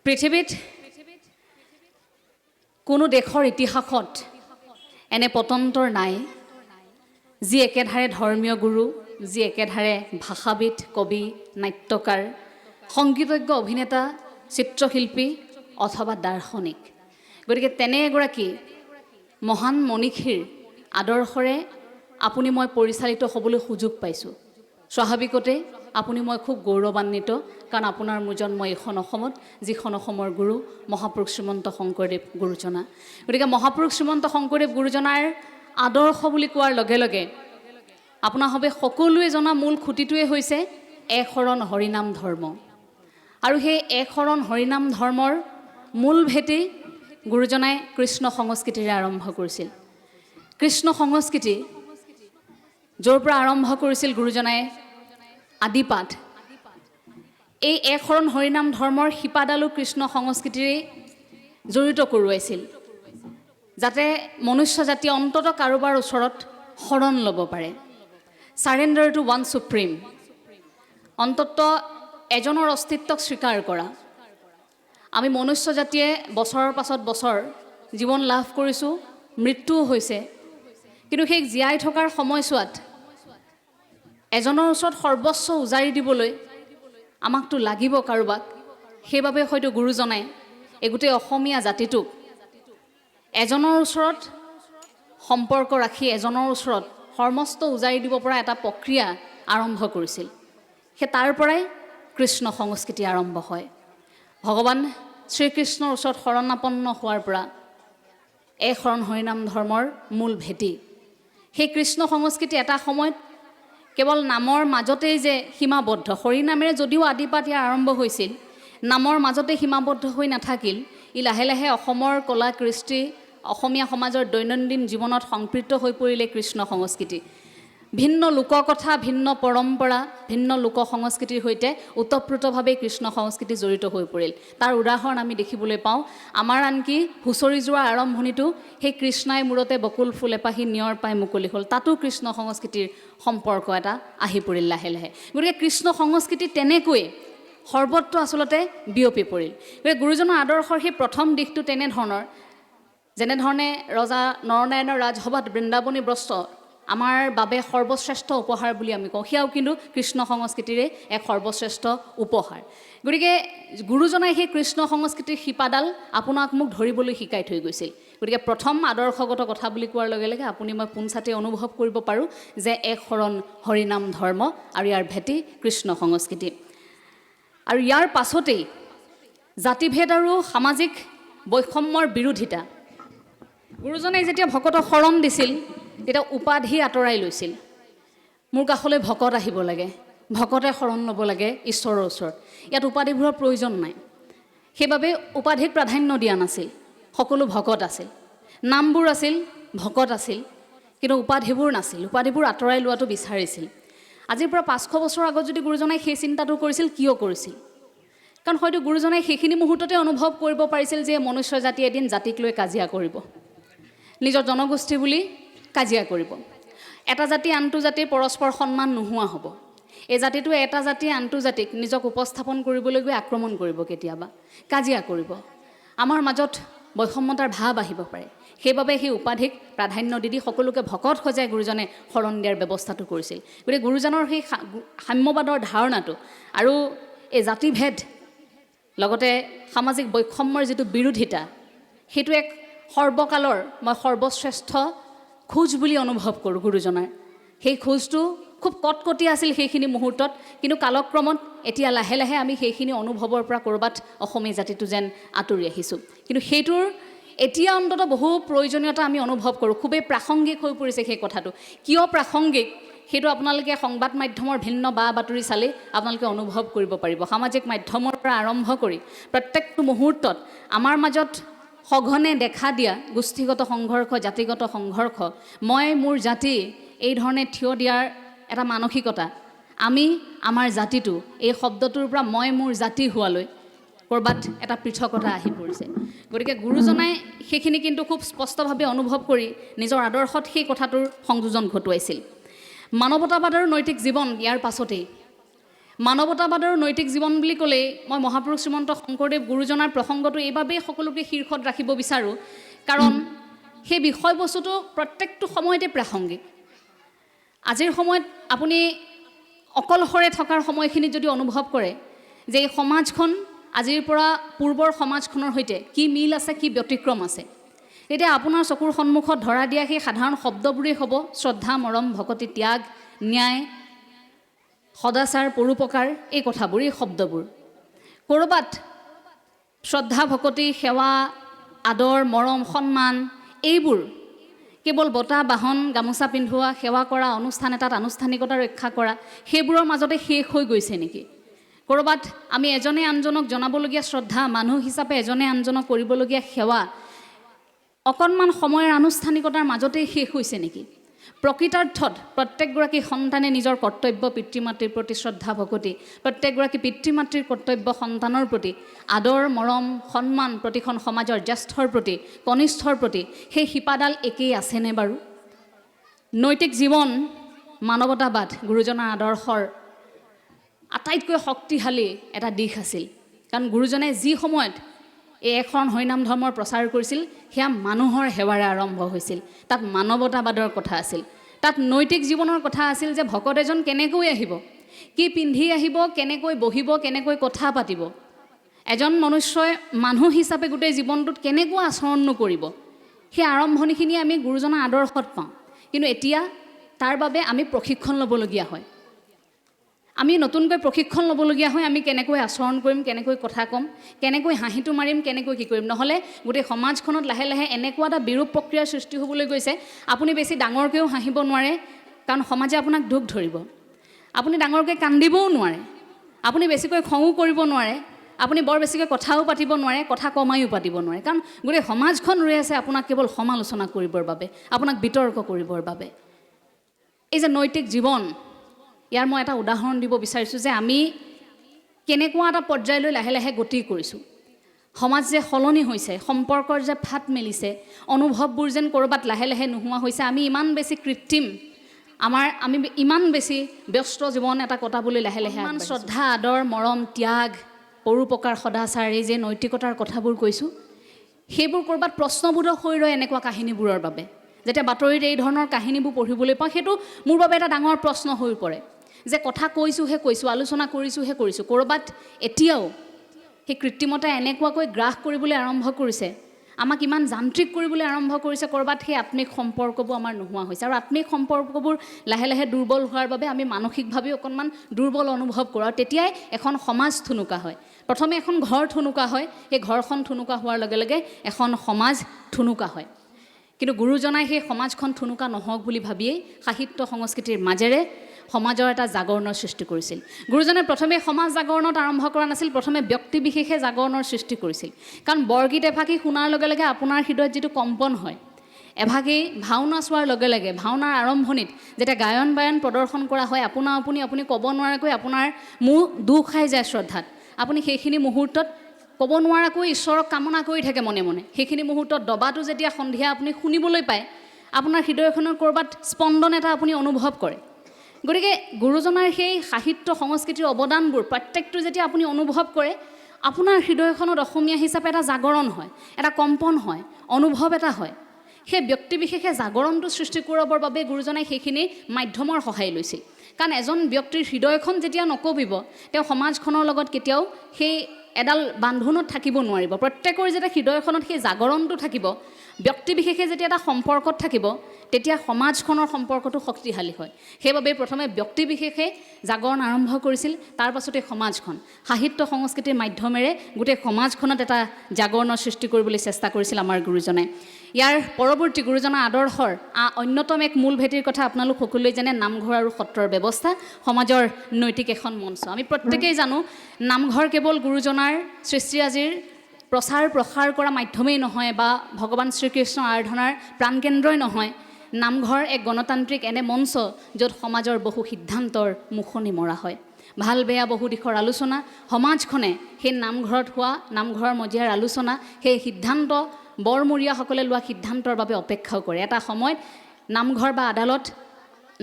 পৃথিৱীত কোনো দেশৰ ইতিহাসত এনে পতন্তৰ নাই যি একেধাৰে ধৰ্মীয় গুৰু, যি একেধাৰে ভাষাবিদ, কবি, নাট্যকাৰ, সংগীতজ্ঞ, অভিনেতা, চিত্ৰশিল্পী অথবা দাৰ্শনিক। গতিকে তেনে এগৰাকী মহান মনীষীৰ আদৰ্শৰে আপুনি মই পৰিচালিত হ'বলৈ সুযোগ পাইছোঁ। স্বাভাৱিকতে আপুনি মই খুব গৌৰৱান্বিত, কাৰণ আপোনাৰ মোৰ জন্ম এইখন অসমত, যিখন অসমৰ গুৰু মহাপুৰুষ শ্ৰীমন্ত শংকৰদেৱ গুৰুজনা। গতিকে মহাপুৰুষ শ্ৰীমন্ত শংকৰদেৱ গুৰুজনাৰ আদৰ্শ বুলি কোৱাৰ লগে লগে আপোনাৰ হবে সকলোৱে জনা মূল খুঁটিটোৱে হৈছে এক শৰণ হৰিনাম ধৰ্ম। আৰু সেই এক শৰণ হৰিনাম ধৰ্মৰ মূল ভেটি গুৰুজনাই কৃষ্ণ সংস্কৃতিৰে আৰম্ভ কৰিছিল। কৃষ্ণ সংস্কৃতি য'ৰ পৰা আৰম্ভ কৰিছিল গুৰুজনাই আদিপাঠ, এই এক শৰণ হৰিনাম ধৰ্মৰ শিপাডালো কৃষ্ণ সংস্কৃতিৰে জড়িত কৰোৱাইছিল, যাতে মনুষ্য জাতিয়ে অন্ততঃ কাৰোবাৰ ওচৰত শৰণ ল'ব পাৰে। চাৰেণ্ডাৰ টু ওৱান চুপ্ৰিম, অন্ততঃ এজনৰ অস্তিত্বক স্বীকাৰ কৰা। আমি মনুষ্য জাতিয়ে বছৰৰ পাছত বছৰ জীৱন লাভ কৰিছোঁ, মৃত্যুও হৈছে, কিন্তু সেই জীয়াই থকাৰ সময়ছোৱাত এজনৰ ওচৰত সৰ্বস্ব উজাৰি দিবলৈ আমাকতো লাগিব কাৰোবাক। সেইবাবে হয়তো গুৰুজনাই এই গোটেই অসমীয়া জাতিটোক এজনৰ ওচৰত সম্পৰ্ক ৰাখি এজনৰ ওচৰত সৰ্বস্ব উজাৰি দিব পৰা এটা প্ৰক্ৰিয়া আৰম্ভ কৰিছিল। সেই তাৰ পৰাই কৃষ্ণ সংস্কৃতি আৰম্ভ হয়। ভগৱান শ্ৰীকৃষ্ণৰ ওচৰত শৰণাপন্ন হোৱাৰ পৰা এক শৰণ হৰিনাম ধৰ্মৰ মূল ভেটি। সেই কৃষ্ণ সংস্কৃতি এটা সময়ত কেৱল নামৰ মাজতেই যে সীমাবদ্ধ, হৰিনামেৰে যদিও আদিপাঠ ইয়াৰ আৰম্ভ হৈছিল, নামৰ মাজতে সীমাবদ্ধ হৈ নাথাকিল। ই লাহে লাহে অসমৰ কলা কৃষ্টি, অসমীয়া সমাজৰ দৈনন্দিন জীৱনত সংপৃক্ত হৈ পৰিলে কৃষ্ণ সংস্কৃতি। ভিন্ন লোককথা, ভিন্ন পৰম্পৰা, ভিন্ন লোক সংস্কৃতিৰ সৈতে ওতঃপ্ৰোতভাৱে কৃষ্ণ সংস্কৃতি জড়িত হৈ পৰিল। তাৰ উদাহৰণ আমি দেখিবলৈ পাওঁ। আমাৰ আনকি হুঁচৰি যোৱাৰ আৰম্ভণিটো সেই কৃষ্ণাই মূৰতে বকুল ফুল এপাহি নিয়ৰ পাই মুকলি হ'ল, তাতো কৃষ্ণ সংস্কৃতিৰ সম্পৰ্ক এটা আহি পৰিল লাহে লাহে। গতিকে কৃষ্ণ সংস্কৃতি তেনেকৈ সৰ্বত্ৰ আচলতে বিয়পি পৰিল। গতিকে গুৰুজনৰ আদৰ্শৰ সেই প্ৰথম দিশটো তেনেধৰণৰ, যেনেধৰণে ৰজা নৰনাৰায়ণৰ ৰাজসভাত বৃন্দাবনী বস্ত্ৰ আমাৰ বাবে সৰ্বশ্ৰেষ্ঠ উপহাৰ বুলি আমি কওঁ, সেয়াও কিন্তু কৃষ্ণ সংস্কৃতিৰে এক সৰ্বশ্ৰেষ্ঠ উপহাৰ। গতিকে গুৰুজনাই সেই কৃষ্ণ সংস্কৃতিৰ শিপাডাল আপোনাক মোক ধৰিবলৈ শিকাই থৈ গৈছিল। গতিকে প্ৰথম আদৰ্শগত কথা বুলি কোৱাৰ লগে লগে আপুনি মই পোনছাতে অনুভৱ কৰিব পাৰোঁ যে এক শৰণ হৰিনাম ধৰ্ম আৰু ইয়াৰ ভেটি কৃষ্ণ সংস্কৃতি। আৰু ইয়াৰ পাছতেই জাতিভেদ আৰু সামাজিক বৈষম্যৰ বিৰোধিতা। গুৰুজনাই যেতিয়া ভকতক শৰণ দিছিল তেতিয়া উপাধি আঁতৰাই লৈছিল। মোৰ কাষলৈ ভকত আহিব লাগে, ভকতে শৰণ ল'ব লাগে ঈশ্বৰৰ ওচৰত, ইয়াত উপাধিবোৰৰ প্ৰয়োজন নাই। সেইবাবে উপাধিক প্ৰাধান্য দিয়া নাছিল, সকলো ভকত আছিল, নামবোৰ আছিল, ভকত আছিল, কিন্তু উপাধিবোৰ নাছিল। উপাধিবোৰ আঁতৰাই লোৱাটো বিচাৰিছিল। আজিৰ পৰা 500 বছৰ আগত যদি গুৰুজনাই সেই চিন্তাটো কৰিছিল, কিয় কৰিছিল? কাৰণ হয়তো গুৰুজনাই সেইখিনি মুহূৰ্ততে অনুভৱ কৰিব পাৰিছিল যে মনুষ্য জাতি এদিন জাতিক লৈ কাজিয়া কৰিব, নিজৰ জনগোষ্ঠী বুলি কাজিয়া কৰিব। এটা জাতি আনটো জাতিৰ পৰস্পৰ সন্মান নোহোৱা হ'ব। এই জাতিটোৱে এটা জাতিয়ে আনটো জাতিক নিজক উপস্থাপন কৰিবলৈ গৈ আক্ৰমণ কৰিব, কেতিয়াবা কাজিয়া কৰিব। আমাৰ মাজত বৈষম্যতাৰ ভাৱ আহিব পাৰে। সেইবাবে সেই উপাধিক প্ৰাধান্য দি সকলোকে ভকত সজাই গুৰুজনে শৰণ দিয়াৰ ব্যৱস্থাটো কৰিছিল। গতিকে গুৰুজনৰ সেই সাম্যবাদৰ ধাৰণাটো আৰু এই জাতিভেদ লগতে সামাজিক বৈষম্যৰ যিটো বিৰোধিতা, সেইটো এক সৰ্বকালৰ মই সৰ্বশ্ৰেষ্ঠ খোজ বুলি অনুভৱ কৰোঁ গুৰুজনাৰ। সেই খোজটো খুব কটকটীয়া আছিল সেইখিনি মুহূৰ্তত, কিন্তু কালক্ৰমত এতিয়া লাহে লাহে আমি সেইখিনি অনুভৱৰ পৰা ক'ৰবাত অসমীয়া জাতিটো যেন আঁতৰি আহিছোঁ। কিন্তু সেইটোৰ এতিয়া অন্ততঃ বহু প্ৰয়োজনীয়তা আমি অনুভৱ কৰোঁ। খুবেই প্ৰাসংগিক হৈ পৰিছে সেই কথাটো। কিয় প্ৰাসংগিক সেইটো আপোনালোকে সংবাদ মাধ্যমৰ ভিন্ন বা বাতৰি চালেই আপোনালোকে অনুভৱ কৰিব পাৰিব। সামাজিক মাধ্যমৰ পৰা আৰম্ভ কৰি প্ৰত্যেকটো মুহূৰ্তত আমাৰ মাজত সঘনে দেখা দিয়া গোষ্ঠীগত সংঘৰ্ষ, জাতিগত সংঘৰ্ষ, মই মোৰ জাতি এই ধৰণে থিয় দিয়াৰ এটা মানসিকতা, আমি আমাৰ জাতিটো এই শব্দটোৰ পৰা মই মোৰ জাতি হোৱালৈ ক'ৰবাত এটা পৃথকতা আহি পৰিছে। গতিকে গুৰুজনাই সেইখিনি কিন্তু খুব স্পষ্টভাৱে অনুভৱ কৰি নিজৰ আদৰ্শত সেই কথাটোৰ সংযোজন ঘটুৱাইছিল। মানৱতাবাদ আৰু নৈতিক জীৱন ইয়াৰ পাছতেই মানৱতাবাদৰ নৈতিক জীৱন বুলি ক'লেই মই মহাপুৰুষ শ্ৰীমন্ত শংকৰদেৱ গুৰুজনাৰ প্ৰসংগটো এইবাবেই সকলোকে শীৰ্ষত ৰাখিব বিচাৰোঁ, কাৰণ সেই বিষয়বস্তুটো প্ৰত্যেকটো সময়তে প্ৰাসংগিক। আজিৰ সময়ত আপুনি অকলশৰে থকাৰ সময়খিনিত যদি অনুভৱ কৰে যে এই সমাজখন আজিৰ পৰা পূৰ্বৰ সমাজখনৰ সৈতে কি মিল আছে, কি ব্যতিক্ৰম আছে, তেতিয়া আপোনাৰ চকুৰ সন্মুখত ধৰা দিয়া সেই সাধাৰণ শব্দবোৰেই হ'ব শ্ৰদ্ধা, মৰম, ভকতি, ত্যাগ, ন্যায়, সদাচাৰ, পৰোপকাৰ, এই কথাবোৰ, এই শব্দবোৰ। ক'ৰবাত শ্ৰদ্ধা, ভকতি, সেৱা, আদৰ, মৰম, সন্মান এইবোৰ কেৱল বঁটা, বাহন, গামোচা পিন্ধোৱা, সেৱা কৰা, অনুষ্ঠান এটাত আনুষ্ঠানিকতা ৰক্ষা কৰা, সেইবোৰৰ মাজতে শেষ হৈ গৈছে নেকি? ক'ৰবাত আমি এজনে আনজনক জনাবলগীয়া শ্ৰদ্ধা, মানুহ হিচাপে এজনে আনজনক কৰিবলগীয়া সেৱা অকণমান সময়ৰ আনুষ্ঠানিকতাৰ মাজতেই শেষ হৈছে নেকি? প্ৰকৃতাৰ্থত প্ৰত্যেকগৰাকী সন্তানে নিজৰ কৰ্তব্য পিতৃ মাতৃৰ প্ৰতি শ্ৰদ্ধা, ভকতি, প্ৰত্যেকগৰাকী পিতৃ মাতৃৰ কৰ্তব্য সন্তানৰ প্ৰতি আদৰ, মৰম, সন্মান, প্ৰতিখন সমাজৰ জ্যেষ্ঠৰ প্ৰতি, কনিষ্ঠৰ প্ৰতি সেই শিপাডাল একেই আছেনে বাৰু? নৈতিক জীৱন, মানৱতাবাদ গুৰুজনাৰ আদৰ্শৰ আটাইতকৈ শক্তিশালী এটা দিশ আছিল। কাৰণ গুৰুজনে যি সময়ত এই একশৰণ হৰিনাম ধৰ্মৰ প্ৰচাৰ কৰিছিল সেয়া মানুহৰ সেৱাৰে আৰম্ভ হৈছিল। তাত মানৱতাবাদৰ কথা আছিল, তাত নৈতিক জীৱনৰ কথা আছিল যে ভকত এজন কেনেকৈ আহিব, কি পিন্ধি আহিব, কেনেকৈ বহিব, কেনেকৈ কথা পাতিব, এজন মনুষ্যই মানুহ হিচাপে গোটেই জীৱনটোত কেনেকুৱা আচৰণনো কৰিব, সেই আৰম্ভণিখিনি আমি গুৰুজনাৰ আদৰ্শত পাওঁ। কিন্তু এতিয়া তাৰ বাবে আমি প্ৰশিক্ষণ ল'বলগীয়া হয়, আমি নতুনকৈ প্ৰশিক্ষণ ল'বলগীয়া হয়। আমি কেনেকৈ আচৰণ কৰিম, কেনেকৈ কথা ক'ম, কেনেকৈ হাঁহিটো মাৰিম, কেনেকৈ কি কৰিম, নহ'লে গোটেই সমাজখনত লাহে লাহে এনেকুৱা এটা বিৰূপ প্ৰক্ৰিয়াৰ সৃষ্টি হ'বলৈ গৈছে। আপুনি বেছি ডাঙৰকৈও হাঁহিব নোৱাৰে, কাৰণ সমাজে আপোনাক দুখ ধৰিব। আপুনি ডাঙৰকৈ কান্দিবও নোৱাৰে, আপুনি বেছিকৈ খঙো কৰিব নোৱাৰে, আপুনি বৰ বেছিকৈ কথাও পাতিব নোৱাৰে, কথা কমায়ো পাতিব নোৱাৰে, কাৰণ গোটেই সমাজখন ৰৈ আছে আপোনাক কেৱল সমালোচনা কৰিবৰ বাবে, আপোনাক বিতৰ্ক কৰিবৰ বাবে। এই যে নৈতিক জীৱন, ইয়াৰ মই এটা উদাহৰণ দিব বিচাৰিছোঁ যে আমি কেনেকুৱা এটা পৰ্যায়লৈ লাহে লাহে গতি কৰিছোঁ। সমাজ যে সলনি হৈছে, সম্পৰ্কৰ যে ফাট মেলিছে, অনুভৱবোৰ যেন ক'ৰবাত লাহে লাহে নোহোৱা হৈছে, আমি ইমান বেছি কৃত্ৰিম, আমি ইমান বেছি ব্যস্ত জীৱন এটা কটাবলৈ লাহে লাহে ইমান শ্ৰদ্ধা, আদৰ, মৰম, ত্যাগ, পৰোপকাৰ, সদাচাৰ, এই যে নৈতিকতাৰ কথাবোৰ কৈছোঁ, সেইবোৰ ক'ৰবাত প্ৰশ্নবোধক হৈ ৰয় এনেকুৱা কাহিনীবোৰৰ বাবে। যেতিয়া বাতৰিত এই ধৰণৰ কাহিনীবোৰ পঢ়িবলৈ পাওঁ, সেইটো মোৰ বাবে এটা ডাঙৰ প্ৰশ্ন হৈ পৰে যে কথা কৈছোঁহে কৈছোঁ, আলোচনা কৰিছোঁহে কৰিছোঁ, ক'ৰবাত এতিয়াও সেই কৃত্ৰিমতাই এনেকুৱাকৈ গ্ৰাস কৰিবলৈ আৰম্ভ কৰিছে, আমাক ইমান যান্ত্ৰিক কৰিবলৈ আৰম্ভ কৰিছে, ক'ৰবাত সেই আত্মিক সম্পৰ্কবোৰ আমাৰ নোহোৱা হৈছে। আৰু আত্মিক সম্পৰ্কবোৰ লাহে লাহে দুৰ্বল হোৱাৰ বাবে আমি মানসিকভাৱেও অকণমান দুৰ্বল অনুভৱ কৰোঁ, আৰু তেতিয়াই এখন সমাজ থুনুকা হয়। প্ৰথমে এখন ঘৰ থুনুকা হয়, সেই ঘৰখন থুনুকা হোৱাৰ লগে লগে এখন সমাজ থুনুকা হয়। কিন্তু গুৰুজনাই সেই সমাজখন থুনুকা নহওক বুলি ভাবিয়েই সাহিত্য সংস্কৃতিৰ মাজেৰে সমাজৰ এটা জাগৰণৰ সৃষ্টি কৰিছিল। গুৰুজনে প্ৰথমে সমাজ জাগৰণত আৰম্ভ কৰা নাছিল, প্ৰথমে ব্যক্তি বিশেষে জাগৰণৰ সৃষ্টি কৰিছিল। কাৰণ বৰগীত এফাকি শুনাৰ লগে লগে আপোনাৰ হৃদয়ত যিটো কম্পন হয়, এভাগেই ভাওনা চোৱাৰ লগে লগে ভাওনাৰ আৰম্ভণিত যেতিয়া গায়ন বায়ন প্ৰদৰ্শন কৰা হয়, আপুনি ক'ব নোৱাৰাকৈ আপোনাৰ মুখ দুখ খাই যায় শ্ৰদ্ধাত। আপুনি সেইখিনি মুহূৰ্তত ক'ব নোৱাৰাকৈ ঈশ্বৰক কামনা কৰি থাকে মনে মনে। সেইখিনি মুহূৰ্তত দবাটো যেতিয়া সন্ধিয়া আপুনি শুনিবলৈ পায়, আপোনাৰ হৃদয়খনৰ ক'ৰবাত স্পন্দন এটা আপুনি অনুভৱ কৰে। গতিকে গুৰুজনাৰ সেই সাহিত্য সংস্কৃতিৰ অৱদানবোৰ প্ৰত্যেকটো যেতিয়া আপুনি অনুভৱ কৰে, আপোনাৰ হৃদয়খনত অসমীয়া হিচাপে এটা জাগৰণ হয়, এটা কম্পন হয়, অনুভৱ এটা হয়। সেই ব্যক্তি বিশেষে জাগৰণটো সৃষ্টি কৰাবৰ বাবে গুৰুজনাই সেইখিনি মাধ্যমৰ সহায় লৈছিল। কাৰণ এজন ব্যক্তিৰ হৃদয়খন যেতিয়া নকঁপিব, তেওঁ সমাজখনৰ লগত কেতিয়াও সেই এডাল বান্ধোনত থাকিব নোৱাৰিব। প্ৰত্যেকৰ যেতিয়া হৃদয়খনত সেই জাগৰণটো থাকিব, ব্যক্তি বিশেষে যেতিয়া এটা সম্পৰ্কত থাকিব, তেতিয়া সমাজখনৰ সম্পৰ্কটো শক্তিশালী হয়। সেইবাবে প্ৰথমে ব্যক্তি বিশেষে জাগৰণ আৰম্ভ কৰিছিল, তাৰ পাছতে সমাজখন সাহিত্য সংস্কৃতিৰ মাধ্যমেৰে গোটেই সমাজখনত এটা জাগৰণৰ সৃষ্টি কৰিবলৈ চেষ্টা কৰিছিল আমাৰ গুৰুজনাই। ইয়াৰ পৰৱৰ্তী গুৰুজনাৰ আদৰ্শৰ অন্যতম এক মূল ভেটিৰ কথা আপোনালোক সকলোৱে জানে, নামঘৰ আৰু সত্ৰৰ ব্যৱস্থা, সমাজৰ নৈতিক এখন মঞ্চ। আমি প্ৰত্যেকেই জানো নামঘৰ কেৱল গুৰুজনাৰ সৃষ্টিৰাজিৰ প্ৰচাৰ প্ৰসাৰ কৰা মাধ্যমেই নহয়, বা ভগৱান শ্ৰীকৃষ্ণৰ আৰাধনাৰ প্ৰাণকেন্দ্ৰই নহয়। নামঘৰ এক গণতান্ত্ৰিক এনে মঞ্চ য'ত সমাজৰ বহু সিদ্ধান্তৰ মুখনি মৰা হয়, ভাল বেয়া বহু দিশৰ আলোচনা। সমাজখনে সেই নামঘৰত হোৱা নামঘৰৰ মজিয়াৰ আলোচনা, সেই সিদ্ধান্ত বৰমূৰীয়াসকলে লোৱা সিদ্ধান্তৰ বাবে অপেক্ষাও কৰে। এটা সময়ত নামঘৰ বা আদালত,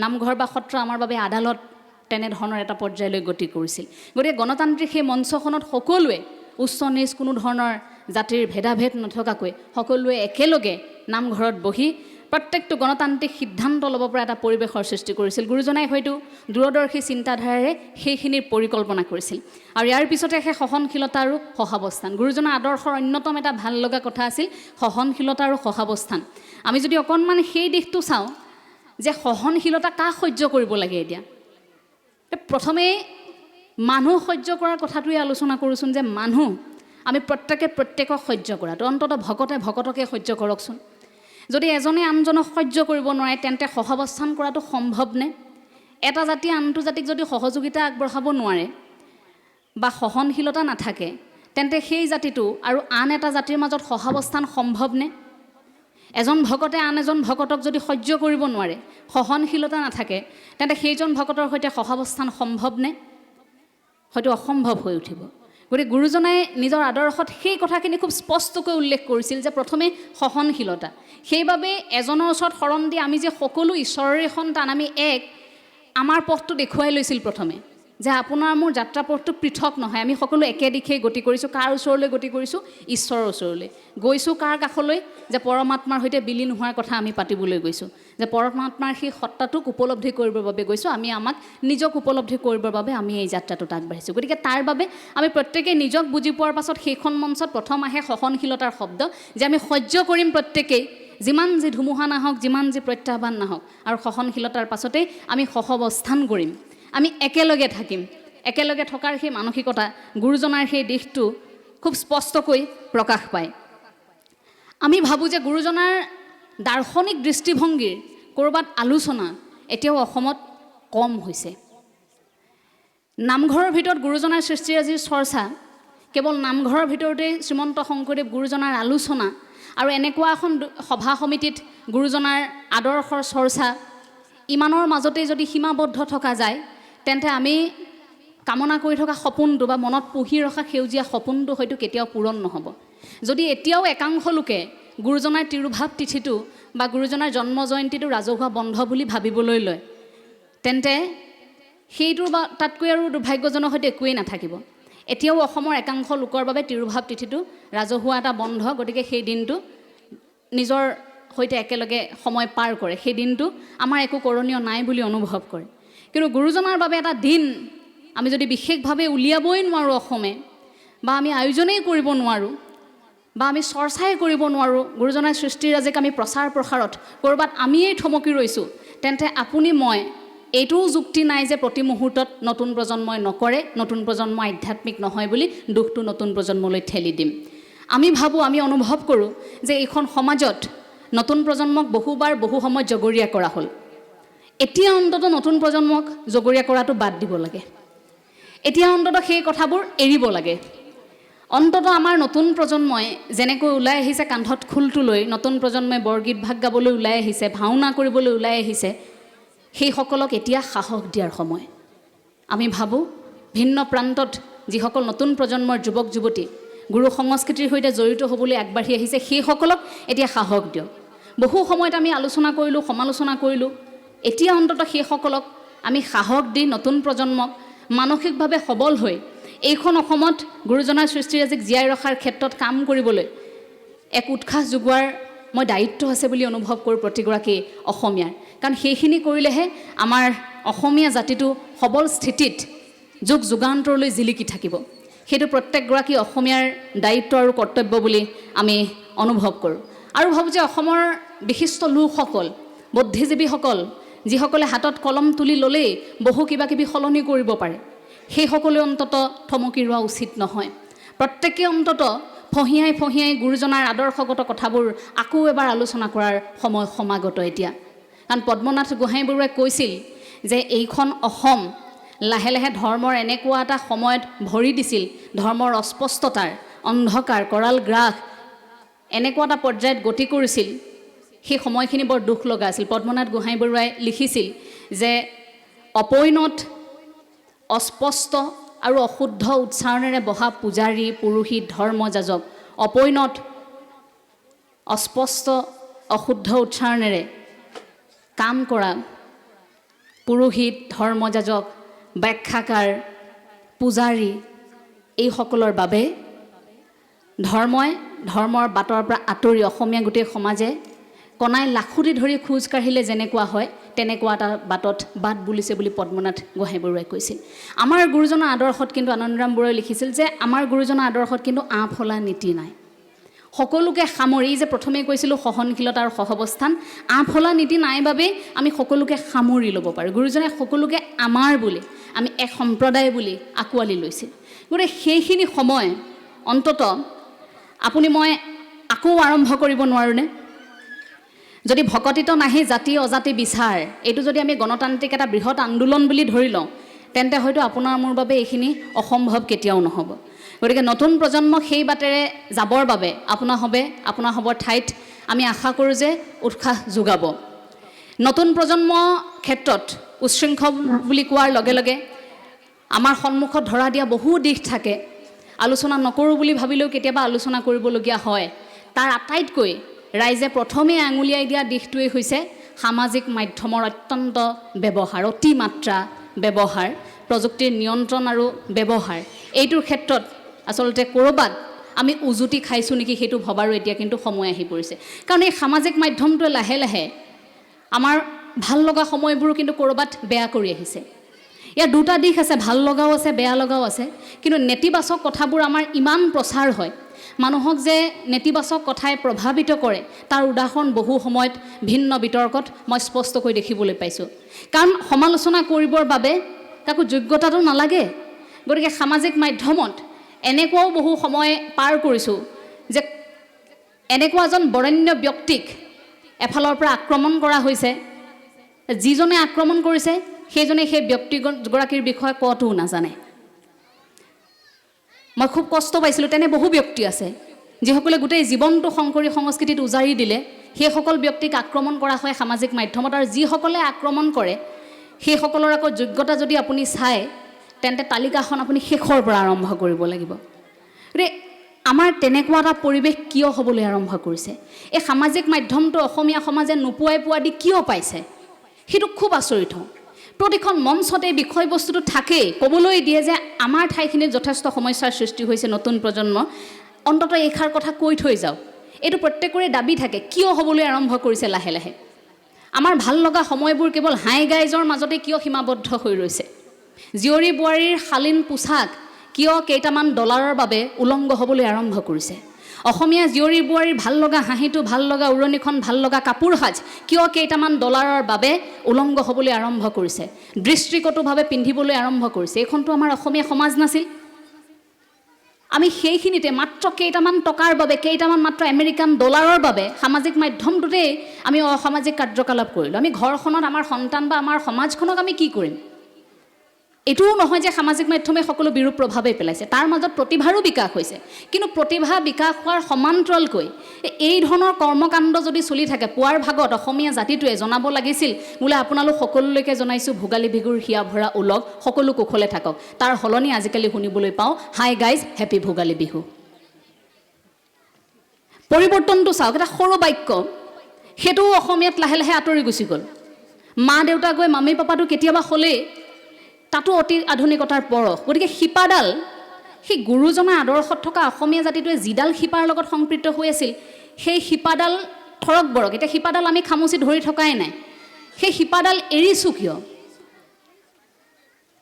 নামঘৰ বা সত্ৰ আমাৰ বাবে আদালত তেনেধৰণৰ এটা পৰ্যায়লৈ গতি কৰিছিল। গতিকে গণতান্ত্ৰিক সেই মঞ্চখনত সকলোৱে উচ্চ নিচ কোনো ধৰণৰ জাতিৰ ভেদাভেদ নথকাকৈ সকলোৱে একেলগে নামঘৰত বহি প্ৰত্যেকটো গণতান্ত্ৰিক সিদ্ধান্ত ল'ব পৰা এটা পৰিৱেশৰ সৃষ্টি কৰিছিল। গুৰুজনাই হয়তো দূৰদৰ্শী চিন্তাধাৰাৰে সেইখিনিৰ পৰিকল্পনা কৰিছিল। আৰু ইয়াৰ পিছতে সেই সহনশীলতা আৰু সহাৱস্থান। গুৰুজনাৰ আদৰ্শৰ অন্যতম এটা ভাল লগা কথা আছিল সহনশীলতা আৰু সহাৱস্থান। আমি যদি অকণমান সেই দিশটো চাওঁ যে সহনশীলতা কাক সহ্য কৰিব লাগে, এতিয়া প্ৰথমে মানুহ সহ্য কৰাৰ কথাটোৱে আলোচনা কৰোঁচোন, যে মানুহ আমি প্ৰত্যেকক সহ্য কৰাটো, অন্ততঃ ভকতে ভকতকে সহ্য কৰকচোন। যদি এজনে আনজনক সহ্য কৰিব নোৱাৰে তেন্তে সহাৱস্থান কৰাটো সম্ভৱনে? এটা জাতিয়ে আনটো জাতিক যদি সহযোগিতা আগবঢ়াব নোৱাৰে বা সহনশীলতা নাথাকে তেন্তে সেই জাতিটো আৰু আন এটা জাতিৰ মাজত সহাৱস্থান সম্ভৱনে? এজন ভকতে আন এজন ভকতক যদি সহ্য কৰিব নোৱাৰে, সহনশীলতা নাথাকে, তেন্তে সেইজন ভকতৰ সৈতে সহাৱস্থান সম্ভৱনে? হয়তো অসম্ভৱ হৈ উঠিব। গতিকে গুৰুজনাই নিজৰ আদৰ্শত সেই কথাখিনি খুব স্পষ্টকৈ উল্লেখ কৰিছিল যে প্ৰথমে সহনশীলতা। সেইবাবে এজনৰ ওচৰত শৰণ দি আমি যে সকলো ঈশ্বৰৰে সন্তান, আমি এক, আমাৰ পথটো দেখুৱাই লৈছিল প্ৰথমে, যে আপোনাৰ মোৰ যাত্ৰা পথটো পৃথক নহয়, আমি সকলো একে দিশেই গতি কৰিছোঁ। কাৰ ওচৰলৈ গতি কৰিছোঁ? ঈশ্বৰৰ ওচৰলৈ গৈছোঁ। কাৰ কাষলৈ? যে পৰমাত্মাৰ সৈতে বিলীন হোৱাৰ কথা আমি পাতিবলৈ গৈছোঁ, যে পৰমাত্মাৰ সেই সত্তাটোক উপলব্ধি কৰিবৰ বাবে গৈছোঁ। আমি আমাক নিজক উপলব্ধি কৰিবৰ বাবে আমি এই যাত্ৰাটোত আগবাঢ়িছোঁ। গতিকে তাৰ বাবে আমি প্ৰত্যেকেই নিজক বুজি পোৱাৰ পাছত সেইখন মঞ্চত প্ৰথম আহে সহনশীলতাৰ শব্দ, যে আমি সহ্য কৰিম প্ৰত্যেকেই, যিমান যি ধুমুহা নাহক, যিমান যি প্ৰত্যাহ্বান নাহক, আৰু সহনশীলতাৰ পাছতেই আমি সহাৱস্থান কৰিম, আমি একেলগে থাকিম। একেলগে থকাৰ সেই মানসিকতা, গুৰুজনাৰ সেই দিশটো খুব স্পষ্টকৈ প্ৰকাশ পায়। আমি ভাবোঁ যে গুৰুজনাৰ দাৰ্শনিক দৃষ্টিভংগীৰ ক'ৰবাত আলোচনা এতিয়াও অসমত কম হৈছে। নামঘৰৰ ভিতৰত গুৰুজনাৰ সৃষ্টিৰাজিৰ চৰ্চা, কেৱল নামঘৰৰ ভিতৰতেই শ্ৰীমন্ত শংকৰদেৱ গুৰুজনাৰ আলোচনা আৰু এনেকুৱা এখন সভা সমিতিত গুৰুজনাৰ আদৰ্শৰ চৰ্চা, ইমানৰ মাজতেই যদি সীমাবদ্ধ থকা যায় তেন্তে আমি কামনা কৰি থকা সপোনটো বা মনত পুহি ৰখা সেউজীয়া সপোনটো হয়তো কেতিয়াও পূৰণ নহ'ব। যদি এতিয়াও একাংশ লোকে গুৰুজনাৰ তিৰুভাৱ তিথিটো বা গুৰুজনাৰ জন্ম জয়ন্তীটো ৰাজহুৱা বন্ধ বুলি ভাবিবলৈ লয়, তেন্তে সেইটোৰ বা তাতকৈ আৰু দুৰ্ভাগ্যজনক হয়তো একোৱেই নাথাকিব। এতিয়াও অসমৰ একাংশ লোকৰ বাবে তিৰুভাৱ তিথিটো ৰাজহুৱা এটা বন্ধ, গতিকে সেই দিনটো নিজৰ সৈতে একেলগে সময় পাৰ কৰে, সেই দিনটো আমাৰ একো কৰণীয় নাই বুলি অনুভৱ কৰে। কিন্তু গুৰুজনাৰ বাবে এটা দিন আমি যদি বিশেষভাৱে উলিয়াবই নোৱাৰোঁ অসমে, বা আমি আয়োজনেই কৰিব নোৱাৰোঁ, বা আমি চৰ্চাই কৰিব নোৱাৰোঁ, গুৰুজনাৰ সৃষ্টিৰাজিক আমি প্ৰচাৰ প্ৰসাৰত ক'ৰবাত আমিয়েই থমকি ৰৈছোঁ, তেন্তে আপুনি মই এইটোও যুক্তি নাই যে প্ৰতি মুহূৰ্তত নতুন প্ৰজন্মই নকৰে, নতুন প্ৰজন্ম আধ্যাত্মিক নহয় বুলি দুখটো নতুন প্ৰজন্মলৈ ঠেলি দিম। আমি ভাবোঁ, আমি অনুভৱ কৰোঁ যে এইখন সমাজত নতুন প্ৰজন্মক বহুবাৰ বহু সময়ত জগৰীয়া কৰা হ'ল। এতিয়া অন্ততঃ নতুন প্ৰজন্মক জগৰীয়া কৰাটো বাদ দিব লাগে। এতিয়া অন্ততঃ সেই কথাবোৰ এৰিব লাগে। অন্ততঃ আমাৰ নতুন প্ৰজন্মই যেনেকৈ ওলাই আহিছে কান্ধত খোলটো লৈ, নতুন প্ৰজন্মই বৰগীত ভাগ গাবলৈ ওলাই আহিছে, ভাওনা কৰিবলৈ ওলাই আহিছে, সেইসকলক এতিয়া সাহস দিয়াৰ সময়। আমি ভাবোঁ ভিন্ন প্ৰান্তত যিসকল নতুন প্ৰজন্মৰ যুৱক যুৱতী গুৰু সংস্কৃতিৰ সৈতে জড়িত হ'বলৈ আগবাঢ়ি আহিছে, সেইসকলক এতিয়া সাহস দিয়ক। বহু সময়ত আমি আলোচনা কৰিলোঁ, সমালোচনা কৰিলোঁ, এতিয়া অন্ততঃ সেইসকলক আমি সাহস দি নতুন প্ৰজন্মক মানসিকভাৱে সবল হৈ এইখন অসমত গুৰুজনাৰ সৃষ্টিৰাজিক জীয়াই ৰখাৰ ক্ষেত্ৰত কাম কৰিবলৈ এক উৎসাহ যোগোৱাৰ মই দায়িত্ব আছে বুলি অনুভৱ কৰোঁ প্ৰতিগৰাকী অসমীয়াৰ। কাৰণ সেইখিনি কৰিলেহে আমাৰ অসমীয়া জাতিটো সবল স্থিতিত যুগ যুগান্তৰলৈ জিলিকি থাকিব। সেইটো প্ৰত্যেকগৰাকী অসমীয়াৰ দায়িত্ব আৰু কৰ্তব্য বুলি আমি অনুভৱ কৰোঁ। আৰু ভাবোঁ যে অসমৰ বিশিষ্ট লোকসকল, বুদ্ধিজীৱীসকল, যিসকলে হাতত কলম তুলি ল'লেই বহু কিবা কিবি সলনি কৰিব পাৰে, সেইসকলে অন্ততঃ থমকি ৰোৱা উচিত নহয়। প্ৰত্যেকে অন্ততঃ ফঁহিয়াই ফঁহিয়াই গুৰুজনাৰ আদৰ্শগত কথাবোৰ আকৌ এবাৰ আলোচনা কৰাৰ সময় সমাগত এতিয়া। কাৰণ পদ্মনাথ গোহাঁইবৰুৱাই কৈছিল যে এইখন অসম লাহে লাহে ধৰ্মৰ এনেকুৱা এটা সময়ত ভৰি দিছিল, ধৰ্মৰ অস্পষ্টতাৰ, অন্ধকাৰ, কৰাল গ্ৰাস এনেকুৱা এটা পৰ্যায়ত গতি কৰিছিল, সেই সময়খিনি বৰ দুখ লগা আছিল। পদ্মনাথ গোহাঁইবৰুৱাই লিখিছিল যে অপৈণত, অস্পষ্ট আৰু অশুদ্ধ উচ্চাৰণেৰে বহা পূজাৰী, পুৰোহিত, ধৰ্মযাজক, অপৈণত, অস্পষ্ট, অশুদ্ধ উচ্চাৰণেৰে কাম কৰা পুৰোহিত, ধৰ্মযাজক ব্যাখ্যাকাৰ, পূজাৰী এইসকলৰ বাবে ধৰ্মৰ বাটৰ পৰা আঁতৰি অসমীয়া গোটেই সমাজে কণাই লাখুটি ধৰি খোজ কাঢ়িলে যেনেকুৱা হয় তেনেকুৱা এটা বাটত বাট বুলিছে বুলি পদ্মনাথ গোহাঁইবৰুৱাই কৈছিল। আমাৰ গুৰুজনৰ আদৰ্শত কিন্তু আনন্দৰাম বৰুৱাই লিখিছিল যে আমাৰ গুৰুজনৰ আদৰ্শত কিন্তু আঁফলা নীতি নাই। সকলোকে সামৰি যে প্ৰথমে কৈছিলোঁ সহনশীলতা আৰু সহাৱস্থান, আঁফলা নীতি নাই বাবে আমি সকলোকে সামৰি ল'ব পাৰোঁ। গুৰুজনে সকলোকে আমাৰ বুলি, আমি এক সম্প্ৰদায় বুলি আঁকোৱালি লৈছিল। গতিকে সেইখিনি সময় অন্তত আপুনি মই আকৌ আৰম্ভ কৰিব নোৱাৰোঁনে? যদি ভকতিত নাহি জাতি অজাতি বিচাৰ, এইটো যদি আমি গণতান্ত্ৰিক এটা বৃহৎ আন্দোলন বুলি ধৰি লওঁ, তেন্তে হয়তো আপোনাৰ মোৰ বাবে এইখিনি অসম্ভৱ কেতিয়াও নহ'ব। গতিকে নতুন প্ৰজন্মক সেই বাটেৰে যাবৰ বাবে আপোনাৰ হ'বৰ ঠাইত আমি আশা কৰোঁ যে উৎসাহ যোগাব। নতুন প্ৰজন্ম ক্ষেত্ৰত উচ্ছৃংখল বুলি কোৱাৰ লগে লগে আমাৰ সন্মুখত ধৰা দিয়া বহু দিশ থাকে। আলোচনা নকৰোঁ বুলি ভাবিলেও কেতিয়াবা আলোচনা কৰিবলগীয়া হয়। তাৰ আটাইতকৈ ৰাইজে প্ৰথমে আঙুলিয়াই দিয়া দিশটোৱেই হৈছে সামাজিক মাধ্যমৰ অত্যন্ত ব্যৱহাৰ, অতিমাত্ৰা ব্যৱহাৰ, প্ৰযুক্তিৰ নিয়ন্ত্ৰণ আৰু ব্যৱহাৰ। এইটোৰ ক্ষেত্ৰত আচলতে ক'ৰবাত আমি উজুতি খাইছোঁ নেকি সেইটো ভবাৰো এতিয়া কিন্তু সময় আহি পৰিছে। কাৰণ এই সামাজিক মাধ্যমটোৱে লাহে লাহে আমাৰ ভাল লগা সময়বোৰো কিন্তু ক'ৰবাত বেয়া কৰি আহিছে। ইয়াৰ দুটা দিশ আছে, ভাল লগাও আছে, বেয়া লগাও আছে। কিন্তু নেতিবাচক কথাবোৰ আমাৰ ইমান প্ৰচাৰ হয়, মানুহক যে নেতিবাচক কথাই প্ৰভাৱিত কৰে তাৰ উদাহৰণ বহু সময়ত ভিন্ন বিতৰ্কত মই স্পষ্টকৈ দেখিবলৈ পাইছোঁ। কাৰণ সমালোচনা কৰিবৰ বাবে কাকো যোগ্যতাটো নালাগে। গতিকে সামাজিক মাধ্যমত এনেকুৱাও বহু সময় পাৰ কৰিছোঁ যে এনেকুৱা এজন বৰেণ্য ব্যক্তিক এফালৰ পৰা আক্ৰমণ কৰা হৈছে, যিজনে আক্ৰমণ কৰিছে সেইজনে সেই ব্যক্তিগৰাকীৰ বিষয়ে কতো নাজানে। মই খুব কষ্ট পাইছিলোঁ। তেনে বহু ব্যক্তি আছে যিসকলে গোটেই জীৱনটো শংকৰী সংস্কৃতিত উজাৰি দিলে, সেইসকল ব্যক্তিক আক্ৰমণ কৰা হয় সামাজিক মাধ্যমত। আৰু যিসকলে আক্ৰমণ কৰে সেইসকলৰ আকৌ যোগ্যতা যদি আপুনি চায়, তেন্তে তালিকাখন আপুনি শেষৰ পৰা আৰম্ভ কৰিব লাগিব। গতিকে আমাৰ তেনেকুৱা এটা পৰিৱেশ কিয় হ'বলৈ আৰম্ভ কৰিছে? এই সামাজিক মাধ্যমটো অসমীয়া সমাজে নোপোৱাই পোৱা দি কিয় পাইছে সেইটো খুব আচৰিত হওঁ। প্ৰতিখন মঞ্চতে বিষয়বস্তুটো থাকেই, ক'বলৈ দিয়ে যে আমাৰ ঠাইখিনিত যথেষ্ট সমস্যাৰ সৃষ্টি হৈছে, নতুন প্ৰজন্ম অন্তত এইষাৰ কথা কৈ থৈ যাওক। এইটো প্ৰত্যেকৰে দাবী থাকে। কিয় হ'বলৈ আৰম্ভ কৰিছে লাহে লাহে? আমাৰ ভাল লগা সময়বোৰ কেৱল হাই গাইজৰ মাজতে কিয় সীমাবদ্ধ হৈ ৰৈছে? জীয়ৰী বোৱাৰীৰ শালীন পোছাক কিয় কেইটামান ডলাৰৰ বাবে উলংগ হ'বলৈ আৰম্ভ কৰিছে? অসমীয়া জীয়ৰী বোৱাৰীৰ ভাল লগা হাঁহিটো, ভাল লগা উৰণিখন, ভাল লগা কাপোৰ সাজ কিয় কেইটামান ডলাৰৰ বাবে উলংগ হ'বলৈ আৰম্ভ কৰিছে? দৃষ্টিকটুভাৱে পিন্ধিবলৈ আৰম্ভ কৰিছে। এইখনতো আমাৰ অসমীয়া সমাজ নাছিল। আমি সেইখিনিতে মাত্ৰ কেইটামান টকাৰ বাবে, কেইটামান মাত্ৰ আমেৰিকান ডলাৰৰ বাবে সামাজিক মাধ্যমটোতেই আমি অসামাজিক কাৰ্যকলাপ কৰিলোঁ। আমি ঘৰখনত আমাৰ সন্তান বা আমাৰ সমাজখনক আমি কি কৰিম? এইটোও নহয় যে সামাজিক মাধ্যমে সকলো বিৰূপ প্ৰভাৱেই পেলাইছে, তাৰ মাজত প্ৰতিভাৰো বিকাশ হৈছে। কিন্তু প্ৰতিভা বিকাশ হোৱাৰ সমান্তৰালকৈ এই ধৰণৰ কৰ্মকাণ্ড যদি চলি থাকে, পুৱাৰ ভাগত অসমীয়া জাতিটোৱে জনাব লাগিছিল বোলে আপোনালোক সকলোলৈকে জনাইছোঁ ভোগালী বিহুৰ হিয়া ভৰা ওলগ, সকলো কুশলে থাকক। তাৰ সলনি আজিকালি শুনিবলৈ পাওঁ hi guys happy Bhogali Bihu. পৰিৱৰ্তনটো চাওক, এটা সৰু বাক্য সেইটোও অসমীয়াত লাহে লাহে আঁতৰি গুচি গ'ল। মা দেউতা গৈ মামী পাপাটো কেতিয়াবা হ'লেই তাতো অতি আধুনিকতাৰ পৰশ। গতিকে শিপাডাল সেই গুৰুজনাৰ আদৰ্শত থকা অসমীয়া জাতিটোৱে যিডাল শিপাৰ লগত সম্পৃক্ত হৈ আছিল, সেই শিপাডাল থৰক বৰক। এতিয়া শিপাডাল আমি খামুচি ধৰি থকাই নাই, সেই শিপাডাল এৰিছোঁ কিয়?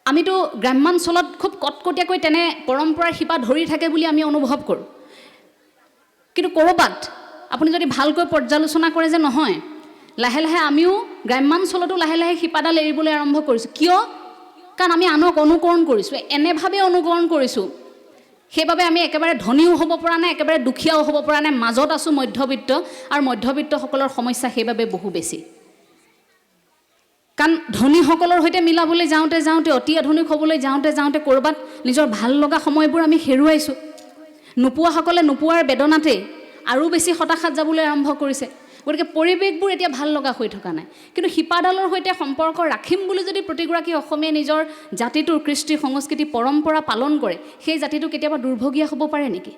আমিতো গ্ৰাম্যাঞ্চলত খুব কটকটীয়াকৈ তেনে পৰম্পৰাৰ শিপা ধৰি থাকে বুলি আমি অনুভৱ কৰোঁ। কিন্তু ক'ৰবাত আপুনি যদি ভালকৈ পৰ্যালোচনা কৰে যে নহয়, লাহে লাহে আমিও গ্ৰাম্যাঞ্চলতো লাহে লাহে শিপাডাল এৰিবলৈ আৰম্ভ কৰিছোঁ। কিয়? কাৰণ আমি আনক অনুকৰণ কৰিছোঁ, এনেভাৱে অনুকৰণ কৰিছোঁ, সেইবাবে আমি একেবাৰে ধনীও হ'ব পৰা নাই, একেবাৰে দুখীয়াও হ'ব পৰা নাই, মাজত আছোঁ মধ্যবিত্ত। আৰু মধ্যবিত্তসকলৰ সমস্যা সেইবাবে বহু বেছি। কাৰণ ধনীসকলৰ সৈতে মিলাবলৈ যাওঁতে যাওঁতে, অতি আধুনিক হ'বলৈ যাওঁতে যাওঁতে ক'ৰবাত নিজৰ ভাল লগা সময়বোৰ আমি হেৰুৱাইছোঁ। নোপোৱাসকলে নোপোৱাৰ বেদনাতেই আৰু বেছি হতাশাত যাবলৈ আৰম্ভ কৰিছে। গতিকে পৰিৱেশবোৰ এতিয়া ভাল লগা হৈ থকা নাই। কিন্তু শিপাডালৰ সৈতে সম্পৰ্ক ৰাখিম বুলি যদি প্ৰতিগৰাকী অসমীয়াই নিজৰ জাতিটোৰ কৃষ্টি সংস্কৃতি পৰম্পৰা পালন কৰে, সেই জাতিটো কেতিয়াবা দুৰ্ভগীয়া হ'ব পাৰে নেকি?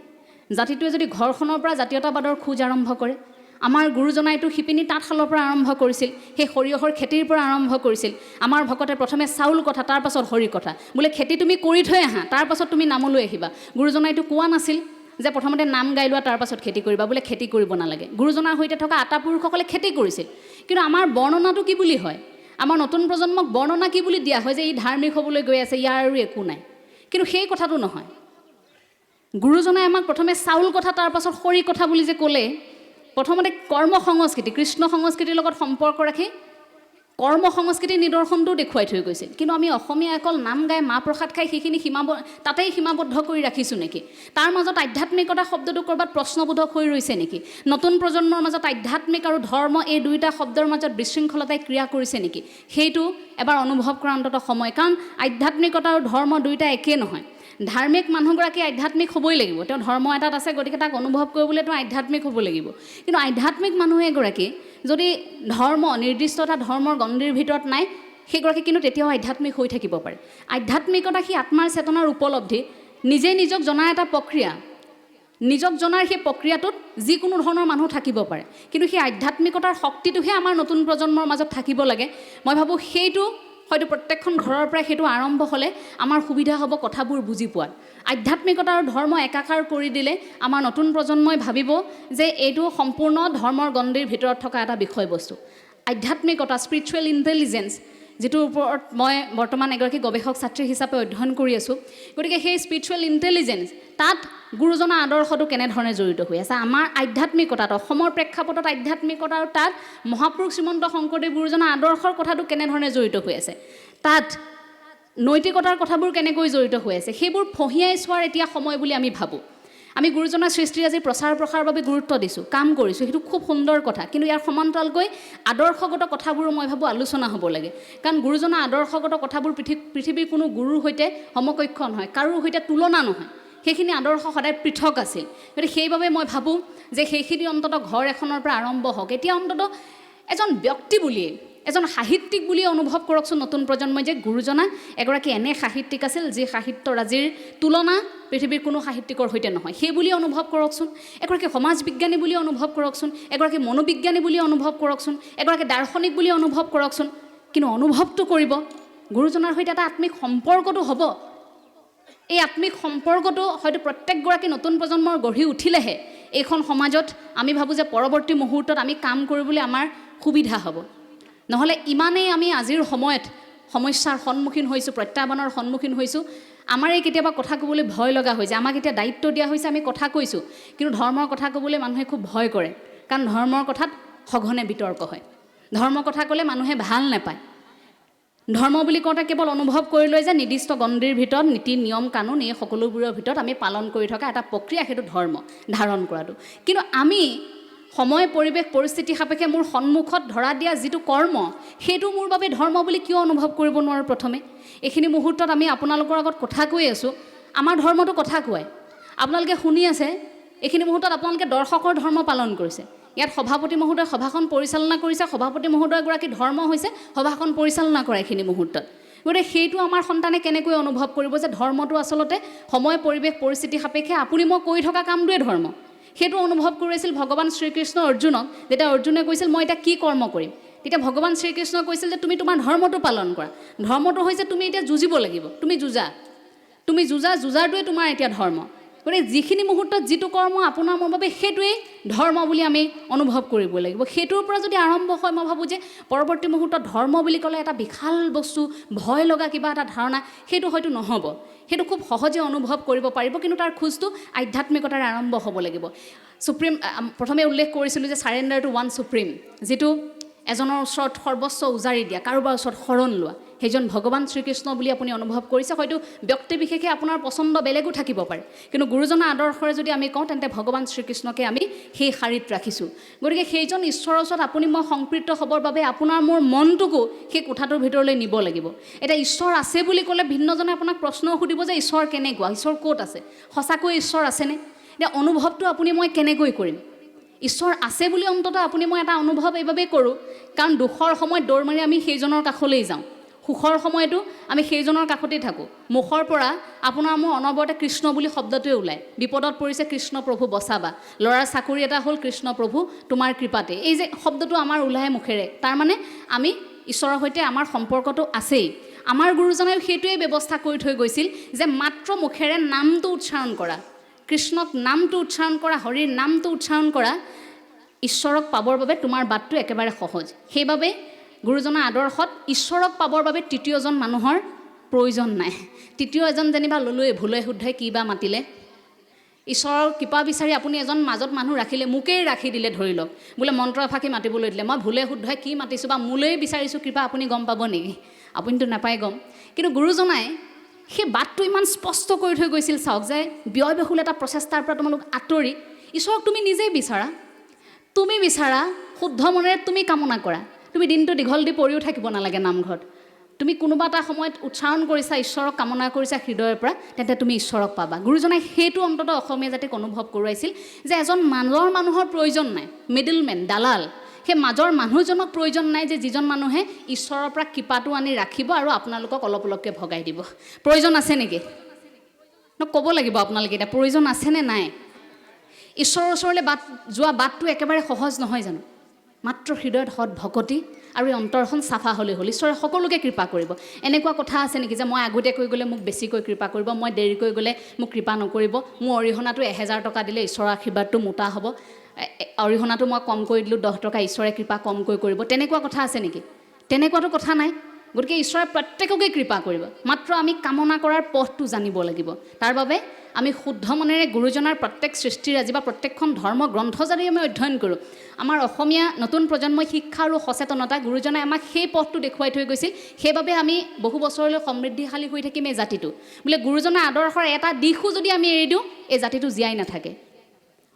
জাতিটোৱে যদি ঘৰখনৰ পৰা জাতীয়তাবাদৰ খোজ আৰম্ভ কৰে, আমাৰ গুৰুজনাইতো শিপিনী তাঁতশালৰ পৰা আৰম্ভ কৰিছিল, সেই সৰিয়হৰ খেতিৰ পৰা আৰম্ভ কৰিছিল। আমাৰ ভকতে প্ৰথমে চাউল কথা, তাৰ পাছত হৰি কথা, বোলে খেতি তুমি কৰি থৈ আহা, তাৰ পাছত তুমি নামলৈ আহিবা। গুৰুজনাইতো কোৱা নাছিল যে প্ৰথমতে নাম গাই লোৱা তাৰ পাছত খেতি কৰিবা, বোলে খেতি কৰিব নালাগে। গুৰুজনাৰ সৈতে থকা আটাপুৰুষসকলে খেতি কৰিছিল। কিন্তু আমাৰ বৰ্ণনাটো কি বুলি হয়, আমাৰ নতুন প্ৰজন্মক বৰ্ণনা কি বুলি দিয়া হয় যে ই ধাৰ্মিক হ'বলৈ গৈ আছে, ইয়াৰ আৰু একো নাই। কিন্তু সেই কথাটো নহয়। গুৰুজনাই আমাক প্ৰথমে চাউল কথা, তাৰ পাছত খৰি কথা বুলি যে ক'লে, প্ৰথমতে কৰ্ম সংস্কৃতি, কৃষ্ণ সংস্কৃতিৰ লগত সম্পৰ্ক ৰাখি কৰ্ম সংস্কৃতিৰ নিদৰ্শনটোও দেখুৱাই থৈ গৈছিল। কিন্তু আমি অসমীয়া অকল নাম গাই মাহ প্ৰসাদ খাই সেইখিনি তাতেই সীমাবদ্ধ কৰি ৰাখিছোঁ নেকি? তাৰ মাজত আধ্যাত্মিকতা শব্দটো ক'ৰবাত প্ৰশ্নবোধক হৈ ৰৈছে নেকি? নতুন প্ৰজন্মৰ মাজত আধ্যাত্মিক আৰু ধৰ্ম এই দুয়োটা শব্দৰ মাজত বিশৃংখলতাই ক্ৰিয়া কৰিছে নেকি? সেইটো এবাৰ অনুভৱ কৰা অন্তত সময়। কাৰণ আধ্যাত্মিকতা আৰু ধৰ্ম দুয়োটা একেই নহয়। ধাৰ্মিক মানুহগৰাকী আধ্যাত্মিক হ'বই লাগিব, তেওঁ ধৰ্ম এটাত আছে, গতিকে তাক অনুভৱ কৰিবলৈ তেওঁ আধ্যাত্মিক হ'ব লাগিব। কিন্তু আধ্যাত্মিক মানুহ এগৰাকী যদি ধৰ্ম নিৰ্দিষ্ট এটা ধৰ্মৰ গণ্ডিৰ ভিতৰত নাই, সেইগৰাকী কিন্তু তেতিয়াও আধ্যাত্মিক হৈ থাকিব পাৰে। আধ্যাত্মিকতা সি আত্মাৰ চেতনাৰ উপলব্ধি, নিজে নিজক জনাৰ এটা প্ৰক্ৰিয়া। নিজক জনাৰ সেই প্ৰক্ৰিয়াটোত যিকোনো ধৰণৰ মানুহ থাকিব পাৰে, কিন্তু সেই আধ্যাত্মিকতাৰ শক্তিটোহে আমাৰ নতুন প্ৰজন্মৰ মাজত থাকিব লাগে। মই ভাবোঁ সেইটো হয়তো প্ৰত্যেকখন ঘৰৰ পৰাই সেইটো আৰম্ভ হ'লে আমাৰ সুবিধা হ'ব কথাবোৰ বুজি পোৱাত। আধ্যাত্মিকতা আৰু ধৰ্ম একাকাৰ কৰি দিলে আমাৰ নতুন প্ৰজন্মই ভাবিব যে এইটো সম্পূৰ্ণ ধৰ্মৰ গণ্ডিৰ ভিতৰত থকা এটা বিষয়বস্তু। আধ্যাত্মিকতা, স্পিৰিচুৱেল ইণ্টেলিজেঞ্চ, যিটোৰ ওপৰত মই বৰ্তমান এগৰাকী গৱেষক ছাত্ৰী হিচাপে অধ্যয়ন কৰি আছোঁ। গতিকে সেই স্পিৰিচুৱেল ইণ্টেলিজেঞ্চ, তাত গুৰুজনাৰ আদৰ্শটো কেনেধৰণে জড়িত হৈ আছে। আমাৰ আধ্যাত্মিকতাত, অসমৰ প্ৰেক্ষাপটত আধ্যাত্মিকতা আৰু তাত মহাপুৰুষ শ্ৰীমন্ত শংকৰদেৱ গুৰুজনাৰ আদৰ্শৰ কথাটো কেনেধৰণে জড়িত হৈ আছে, তাত নৈতিকতাৰ কথাবোৰ কেনেকৈ জড়িত হৈ আছে, সেইবোৰ ফঁহিয়াই চোৱাৰ এতিয়া সময় বুলি আমি ভাবোঁ। আমি গুৰুজনাৰ সৃষ্টিৰাজিৰ প্ৰচাৰ প্ৰসাৰৰ বাবে গুৰুত্ব দিছোঁ, কাম কৰিছোঁ, সেইটো খুব সুন্দৰ কথা। কিন্তু ইয়াৰ সমান্তৰালকৈ আদৰ্শগত কথাবোৰো মই ভাবোঁ আলোচনা হ'ব লাগে। কাৰণ গুৰুজনাৰ আদৰ্শগত কথাবোৰ পৃথিৱীৰ কোনো গুৰুৰ সৈতে সমকক্ষ নহয়, কাৰোৰ সৈতে তুলনা নহয়। সেইখিনি আদৰ্শ সদায় পৃথক আছিল। গতিকে সেইবাবে মই ভাবোঁ যে সেইখিনি অন্তত ঘৰ এখনৰ পৰা আৰম্ভ হওক। এতিয়া অন্তত এজন ব্যক্তি বুলিয়ে, এজন সাহিত্যিক বুলিয়ে অনুভৱ কৰকচোন নতুন প্ৰজন্মই যে গুৰুজনা এগৰাকী এনে সাহিত্যিক আছিল যি সাহিত্যৰাজিৰ তুলনা পৃথিৱীৰ কোনো সাহিত্যিকৰ সৈতে নহয়, সেই বুলিয়ে অনুভৱ কৰকচোন। এগৰাকী সমাজ বিজ্ঞানী বুলিয়ে অনুভৱ কৰকচোন, এগৰাকী মনোবিজ্ঞানী বুলিয়ে অনুভৱ কৰকচোন, এগৰাকী দাৰ্শনিক বুলিয়ে অনুভৱ কৰকচোন। কিন্তু অনুভৱটো কৰিব, গুৰুজনাৰ সৈতে এটা আত্মিক সম্পৰ্কটো হ'ব। এই আত্মিক সম্পৰ্কটো হয়তো প্ৰত্যেকগৰাকী নতুন প্ৰজন্মৰ গঢ়ি উঠিলেহে এইখন সমাজত আমি ভাবোঁ যে পৰৱৰ্তী মুহূৰ্তত আমি কাম কৰিবলৈ আমাৰ সুবিধা হ'ব। নহ'লে ইমানেই আমি আজিৰ সময়ত সমস্যাৰ সন্মুখীন হৈছোঁ, প্ৰত্যাহ্বানৰ সন্মুখীন হৈছোঁ, আমাৰেই কেতিয়াবা কথা ক'বলৈ ভয় লগা হৈ যায়। আমাক এতিয়া দায়িত্ব দিয়া হৈছে, আমি কথা কৈছোঁ, কিন্তু ধৰ্মৰ কথা ক'বলৈ মানুহে খুব ভয় কৰে। কাৰণ ধৰ্মৰ কথাত সঘনে বিতৰ্ক হয়, ধৰ্মৰ কথা ক'লে মানুহে ভাল নাপায়। ধৰ্ম বুলি কওঁতে কেৱল অনুভৱ কৰি লয় যে নিৰ্দিষ্ট গণ্ডিৰ ভিতৰত নীতি নিয়ম কানুন এই সকলোবোৰৰ ভিতৰত আমি পালন কৰি থকা এটা প্ৰক্ৰিয়া, সেইটো ধৰ্ম ধাৰণ কৰাটো। কিন্তু আমি সময় পৰিৱেশ পৰিস্থিতি সাপেক্ষে মোৰ সন্মুখত ধৰা দিয়া যিটো কৰ্ম, সেইটো মোৰ বাবে ধৰ্ম বুলি কিয় অনুভৱ কৰিব নোৱাৰোঁ? প্ৰথমে এইখিনি মুহূৰ্তত আমি আপোনালোকৰ আগত কথা কৈ আছোঁ, আমাৰ ধৰ্মটো কথা কোৱাই, আপোনালোকে শুনি আছে। এইখিনি মুহূৰ্তত আপোনালোকে দৰ্শকৰ ধৰ্ম পালন কৰিছে। ইয়াত সভাপতি মহোদয় সভাখন পৰিচালনা কৰিছে, সভাপতি মহোদয়গৰাকী ধৰ্ম হৈছে সভাখন পৰিচালনা কৰা এইখিনি মুহূৰ্তত। গতিকে সেইটো আমাৰ সন্তানে কেনেকৈ অনুভৱ কৰিব যে ধৰ্মটো আচলতে সময় পৰিৱেশ পৰিস্থিতি সাপেক্ষে আপুনি মই কৰি থকা কামটোৱে ধৰ্ম। সেইটো অনুভৱ কৰিছিল ভগৱান শ্ৰীকৃষ্ণ অৰ্জুনক, যেতিয়া অৰ্জুনে কৈছিল মই এতিয়া কি কৰ্ম কৰিম, তেতিয়া ভগৱান শ্ৰীকৃষ্ণই কৈছিল যে তুমি তোমাৰ ধৰ্মটো পালন কৰা। ধৰ্মটো হৈছে তুমি এতিয়া যুঁজিব লাগিব, তুমি যুঁজা, যুঁজাৰটোৱে তোমাৰ এতিয়া ধৰ্ম। গতিকে যিখিনি মুহূৰ্তত যিটো কৰ্ম আপোনাৰ মোৰ বাবে সেইটোৱেই ধৰ্ম বুলি আমি অনুভৱ কৰিব লাগিব। সেইটোৰ পৰা যদি আৰম্ভ হয়, মই ভাবোঁ যে পৰৱৰ্তী মুহূৰ্তত ধৰ্ম বুলি ক'লে এটা বিশাল বস্তু, ভয় লগা কিবা এটা ধাৰণা, সেইটো হয়তো নহ'ব। সেইটো খুব সহজে অনুভৱ কৰিব পাৰিব, কিন্তু তাৰ খোজটো আধ্যাত্মিকতাৰে আৰম্ভ হ'ব লাগিব। সুপ্ৰিম, প্ৰথমে উল্লেখ কৰিছিলোঁ যে চাৰেণ্ডাৰ টু ওৱান সুপ্ৰিম, যিটো এজনৰ ওচৰত সৰ্বস্ব উজাৰি দিয়া, কাৰোবাৰ ওচৰত শৰণ লোৱা, সেইজন ভগৱান শ্ৰীকৃষ্ণ বুলি আপুনি অনুভৱ কৰিছে। হয়তো ব্যক্তি বিশেষে আপোনাৰ পচন্দ বেলেগো থাকিব পাৰে, কিন্তু গুৰুজনাৰ আদৰ্শৰে যদি আমি কওঁ তেন্তে ভগৱান শ্ৰীকৃষ্ণকে আমি সেই শাৰীত ৰাখিছোঁ। গতিকে সেইজন ঈশ্বৰৰ ওচৰত আপুনি মই সংপৃক্ত হ'বৰ বাবে আপোনাৰ মোৰ মনটোকো সেই কোঠাটোৰ ভিতৰলৈ নিব লাগিব। এতিয়া ঈশ্বৰ আছে বুলি ক'লে ভিন্নজনে আপোনাক প্ৰশ্ন সুধিব যে ঈশ্বৰ কেনেকুৱা, ঈশ্বৰ ক'ত আছে, সঁচাকৈ ঈশ্বৰ আছেনে? এতিয়া অনুভৱটো আপুনি মই কেনেকৈ কৰিম? ঈশ্বৰ আছে বুলি অন্ততঃ আপুনি মই এটা অনুভৱ এইবাবেই কৰোঁ কাৰণ দুখৰ সময়ত দৌৰ মাৰি আমি সেইজনৰ কাষলৈ যাওঁ, সুখৰ সময়তো আমি সেইজনৰ কাষতেই থাকোঁ মুখৰ পৰা আপোনাৰ মোৰ অনবৰতে কৃষ্ণ বুলি শব্দটোৱে ওলায় বিপদত পৰিছে কৃষ্ণ প্ৰভু বচাবা ল'ৰাৰ চাকৰি এটা হ'ল কৃষ্ণ প্ৰভু তোমাৰ কৃপাতে এই যে শব্দটো আমাৰ ওলায় মুখেৰে তাৰমানে আমি ঈশ্বৰৰ সৈতে আমাৰ সম্পৰ্কটো আছেই আমাৰ গুৰুজনাই সেইটোৱে ব্যৱস্থা কৰি থৈ গৈছিল যে মাত্ৰ মুখেৰে নামটো উচ্চাৰণ কৰা কৃষ্ণক নামটো উচ্চাৰণ কৰা হৰিৰ নামটো উচ্চাৰণ কৰা ঈশ্বৰক পাবৰ বাবে তোমাৰ বাটটো একেবাৰে সহজ সেইবাবে গুৰুজনাৰ আদৰ্শত ঈশ্বৰক পাবৰ বাবে তৃতীয়জন মানুহৰ প্ৰয়োজন নাই তৃতীয় এজন যেনিবা ললোৱে ভুলে শুদ্ধই কি বা মাতিলে ঈশ্বৰৰ কৃপা বিচাৰি আপুনি এজন মাজত মানুহ ৰাখিলে মোকেই ৰাখি দিলে ধৰি লওক বোলে মন্ত্ৰ এফাকি মাতিবলৈ দিলে মই ভুলে শুদ্ধই কি মাতিছোঁ বা মোলৈ বিচাৰিছোঁ কৃপা আপুনি গম পাব নেকি আপুনিতো নাপায় গম কিন্তু গুৰুজনাই সেই বাটটো ইমান স্পষ্ট কৰি থৈ গৈছিল চাওক যে ব্যয়বহুল এটা প্ৰচেষ্টাৰ পৰা তোমালোক আঁতৰি ঈশ্বৰক তুমি নিজেই বিচাৰা তুমি বিচাৰা শুদ্ধ মনেৰে তুমি কামনা কৰা তুমি দিনটো দীঘল দি পৰিও থাকিব নালাগে নামঘৰত তুমি কোনোবা এটা সময়ত উচ্চাৰণ কৰিছা ঈশ্বৰক কামনা কৰিছা হৃদয়ৰ পৰা তেন্তে তুমি ঈশ্বৰক পাবা গুৰুজনাই সেইটো অন্তত অসমীয়া জাতিক অনুভৱ কৰোৱাইছিল যে এজন মাজৰ মানুহৰ প্ৰয়োজন নাই মিডলমেন দালাল সেই মাজৰ মানুহজনক প্ৰয়োজন নাই যে যিজন মানুহে ঈশ্বৰৰ পৰা কৃপাটো আনি ৰাখিব আৰু আপোনালোকক অলপ অলপকৈ ভগাই দিব প্ৰয়োজন আছে নেকি ক'ব লাগিব আপোনালোকে এতিয়া প্ৰয়োজন আছেনে নাই ঈশ্বৰৰ ওচৰলৈ যোৱা বাটটো একেবাৰে সহজ নহয় জানো মাত্ৰ হৃদয়ত সৎ ভকতি আৰু এই অন্তৰখন চাফা হ'লেই হ'ল ঈশ্বৰে সকলোকে কৃপা কৰিব এনেকুৱা কথা আছে নেকি যে মই আগতীয়াকৈ গ'লে মোক বেছিকৈ কৃপা কৰিব মই দেৰিকৈ গ'লে মোক কৃপা নকৰিব মোৰ অৰিহণাটো 1000 টকা দিলে ঈশ্বৰৰ আশীৰ্বাদটো মোটা হ'ব অৰিহণাটো মই কমকৈ দিলোঁ 10 টকা ঈশ্বৰে কৃপা কমকৈ কৰিব তেনেকুৱা কথা আছে নেকি তেনেকুৱাটো কথা নাই গতিকে ঈশ্বৰে প্ৰত্যেককে কৃপা কৰিব মাত্ৰ আমি কামনা কৰাৰ পথটো জানিব লাগিব তাৰ বাবে আমি শুদ্ধ মনেৰে গুৰুজনাৰ প্ৰত্যেক সৃষ্টিৰাজি বা প্ৰত্যেকখন ধৰ্ম গ্ৰন্থ যদি আমি অধ্যয়ন কৰোঁ আমাৰ অসমীয়া নতুন প্ৰজন্মই শিক্ষা আৰু সচেতনতা গুৰুজনাই আমাক সেই পথটো দেখুৱাই থৈ গৈছিল সেইবাবে আমি বহু বছৰলৈ সমৃদ্ধিশালী হৈ থাকিম এই জাতিটো বোলে গুৰুজনাৰ আদৰ্শৰ এটা দিশো যদি আমি এৰি দিওঁ এই জাতিটো জীয়াই নাথাকে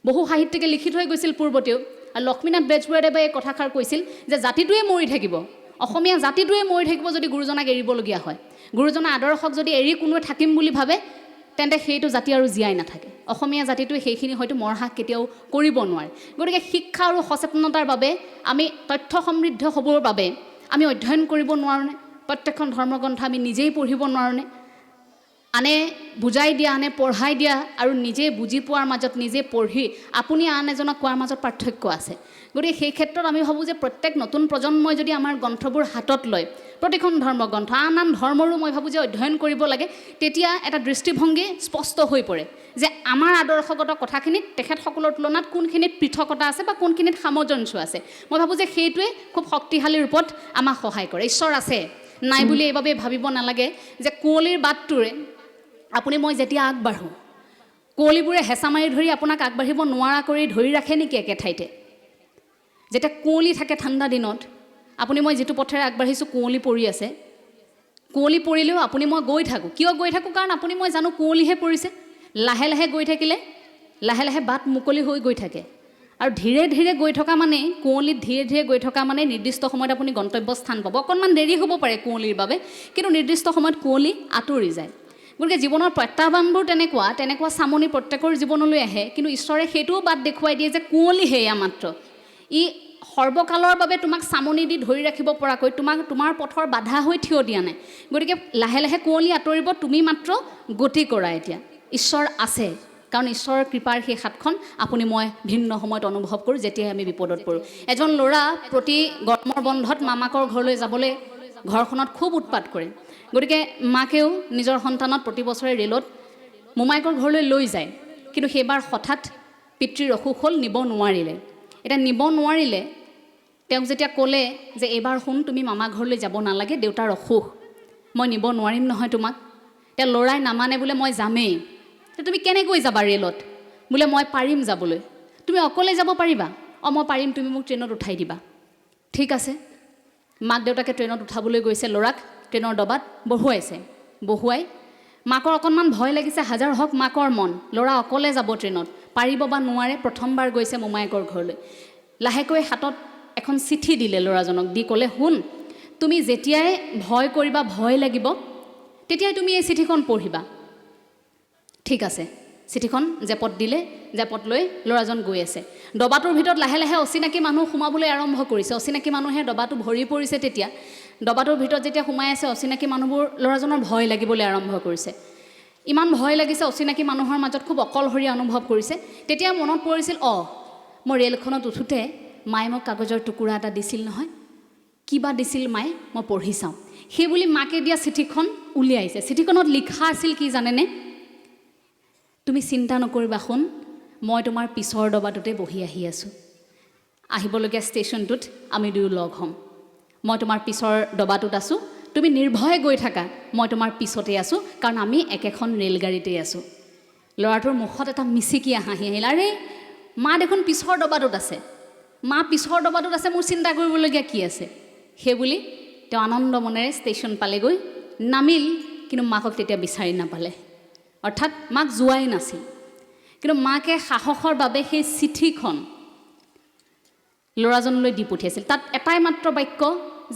বহু সাহিত্যিকে লিখি থৈ গৈছিল পূৰ্বতেও আৰু লক্ষ্মীনাথ বেজবৰুৱাদেৱে এই কথাষাৰ কৈছিল যে জাতিটোৱে মৰি থাকিব অসমীয়া জাতিটোৱে মৰি থাকিব যদি গুৰুজনাক এৰিবলগীয়া হয় গুৰুজনাৰ আদৰ্শক যদি এৰি কোনোৱে থাকিম বুলি ভাবে তেন্তে সেইটো জাতি আৰু জীয়াই নাথাকে অসমীয়া জাতিটোৱে সেইখিনি হয়তো মৰহাস কেতিয়াও কৰিব নোৱাৰে গতিকে শিক্ষা আৰু সচেতনতাৰ বাবে আমি তথ্য সমৃদ্ধ হ'বৰ বাবে আমি অধ্যয়ন কৰিব নোৱাৰোঁনে প্ৰত্যেকখন ধৰ্মগ্ৰন্থ আমি নিজেই পঢ়িব নোৱাৰোঁনে আনে বুজাই দিয়া আনে পঢ়াই দিয়া আৰু নিজে বুজি পোৱাৰ মাজত নিজে পঢ়ি আপুনি আন এজনক কোৱাৰ মাজত পাৰ্থক্য আছে গতিকে সেই ক্ষেত্ৰত আমি ভাবোঁ যে প্ৰত্যেক নতুন প্ৰজন্মই যদি আমাৰ গ্ৰন্থবোৰ হাতত লয় প্ৰতিখন ধৰ্মগ্ৰন্থ আন আন ধৰ্মৰো মই ভাবোঁ যে অধ্যয়ন কৰিব লাগে তেতিয়া এটা দৃষ্টিভংগী স্পষ্ট হৈ পৰে যে আমাৰ আদৰ্শগত কথাখিনিত তেখেতসকলৰ তুলনাত কোনখিনিত পৃথকতা আছে বা কোনখিনিত সামঞ্জস্য আছে মই ভাবোঁ যে সেইটোৱে খুব শক্তিশালী ৰূপত আমাক সহায় কৰে ঈশ্বৰ আছে নাই বুলি এইবাবে ভাবিব নালাগে যে কুঁৱলীৰ বাটটোৰে আপুনি মই যেতিয়া আগবাঢ়োঁ কুঁৱলীবোৰে হেঁচা মাৰি ধৰি আপোনাক আগবাঢ়িব নোৱাৰা কৰি ধৰি ৰাখে নেকি একে ঠাইতে যেতিয়া কুঁৱলী থাকে ঠাণ্ডা দিনত আপুনি মই যিটো পথেৰে আগবাঢ়িছোঁ কুঁৱলী পৰি আছে কুঁৱলী পৰিলেও আপুনি মই গৈ থাকোঁ কিয় গৈ থাকোঁ কাৰণ আপুনি মই জানো কুঁৱলীহে পৰিছে লাহে লাহে গৈ থাকিলে লাহে লাহে বাট মুকলি হৈ গৈ থাকে আৰু ধীৰে ধীৰে গৈ থকা মানে কুঁৱলীত ধীৰে ধীৰে গৈ থকা মানে নিৰ্দিষ্ট সময়ত আপুনি গন্তব্যস্থান পাব অকণমান দেৰি হ'ব পাৰে কুঁৱলীৰ বাবে কিন্তু নিৰ্দিষ্ট সময়ত কুঁৱলী আঁতৰি যায় গতিকে জীৱনৰ প্ৰত্যাহ্বানবোৰ তেনেকুৱা চামনি প্ৰত্যেকৰ জীৱনলৈ আহে কিন্তু ঈশ্বৰে সেইটোও বাট দেখুৱাই দিয়ে যে কুঁৱলী সেয়া মাত্ৰ ই সৰ্বকালৰ বাবে তোমাক চামনি দি ধৰি ৰাখিব পৰাকৈ তোমাৰ পথৰ বাধা হৈ থিয় দিয়া নাই গতিকে লাহে লাহে কুঁৱলী আঁতৰিব তুমি মাত্ৰ গতি কৰা এতিয়া ঈশ্বৰ আছে কাৰণ ঈশ্বৰৰ কৃপাৰ সেই হাতখন আপুনি মই ভিন্ন সময়ত অনুভৱ কৰোঁ যেতিয়াই আমি বিপদত পৰোঁ এজন ল'ৰা প্ৰতি গৰমৰ বন্ধত মামাকৰ ঘৰলৈ যাবলৈ ঘৰখনত খুব উৎপাত কৰে গতিকে মাকেও নিজৰ সন্তানক প্ৰতি বছৰে ৰেলত মোমায়েকৰ ঘৰলৈ লৈ যায় কিন্তু সেইবাৰ হঠাৎ পিতৃৰ অসুখ হ'ল নিব নোৱাৰিলে এতিয়া নিব নোৱাৰিলে তেওঁক যেতিয়া ক'লে যে এইবাৰ শুন তুমি মামা ঘৰলৈ যাব নালাগে দেউতাৰ অসুখ মই নিব নোৱাৰিম নহয় তোমাক এতিয়া ল'ৰাই নামানে বোলে মই যামেই তুমি কেনেকৈ যাবা ৰেলত বোলে মই পাৰিম যাবলৈ তুমি অকলে যাব পাৰিবা মই পাৰিম তুমি মোক ট্ৰেইনত উঠাই দিবা ঠিক আছে মাক দেউতাকে ট্ৰেইনত উঠাবলৈ গৈছে ল'ৰাক ট্ৰেইনৰ ডবাত বহুৱাই মাকৰ অকণমান ভয় লাগিছে হাজাৰ হওক মাকৰ মন ল'ৰা অকলে যাব ট্ৰেইনত পাৰিব বা নোৱাৰে প্ৰথমবাৰ গৈছে মোমায়েকৰ ঘৰলৈ লাহেকৈ হাতত এখন চিঠি দিলে ল'ৰাজনক দি ক'লে শুন তুমি যেতিয়াই ভয় কৰিবা ভয় লাগিব তেতিয়াই তুমি এই চিঠিখন পঢ়িবা ঠিক আছে চিঠিখন জেপত দিলে জেপত লৈ ল'ৰাজন গৈ আছে ডবাটোৰ ভিতৰত লাহে লাহে অচিনাকি মানুহ সোমাবলৈ আৰম্ভ কৰিছে অচিনাকি মানুহে ডবাটো ভৰি পৰিছে তেতিয়া ডবাটোৰ ভিতৰত যেতিয়া সোমাই আছে অচিনাকি মানুহবোৰ ল'ৰাজনৰ ভয় লাগিবলৈ আৰম্ভ কৰিছে ইমান ভয় লাগিছে অচিনাকি মানুহৰ মাজত খুব অকলশৰীয়া অনুভৱ কৰিছে তেতিয়া মনত পৰিছিল মই ৰেলখনত উঠোতে মায়ে মোক কাগজৰ টুকুৰা এটা দিছিল নহয় কিবা দিছিল মায়ে মই পঢ়ি চাওঁ সেই বুলি মাকে দিয়া চিঠিখন উলিয়াইছে চিঠিখনত লিখা আছিল কি জানেনে তুমি চিন্তা নকৰিবা শুন মই তোমাৰ পিছৰ ডবাটোতে বহি আহি আছোঁ আহিবলগীয়া ষ্টেচনটোত আমি দুয়ো লগ হ'ম মই তোমাৰ পিছৰ ডবাটোত আছোঁ তুমি নিৰ্ভয়ে গৈ থাকা মই তোমাৰ পিছতে আছোঁ কাৰণ আমি একেখন ৰেলগাড়ীতেই আছোঁ ল'ৰাটোৰ মুখত এটা মিচিকিয়া হাঁহি আহিল আৰে মা দেখোন পিছৰ ডবাটোত আছে মা পিছৰ ডবাটোত আছে মোৰ চিন্তা কৰিবলগীয়া কি আছে সেই বুলি তেওঁ আনন্দ মনেৰে ষ্টেচন পালেগৈ নামিল কিন্তু মাকক তেতিয়া বিচাৰি নাপালে অৰ্থাৎ মাক যোৱাই নাছিল কিন্তু মাকে সাহসৰ বাবে সেই চিঠিখন ল'ৰাজনলৈ দি পঠিয়াইছিল তাত এটাই মাত্ৰ বাক্য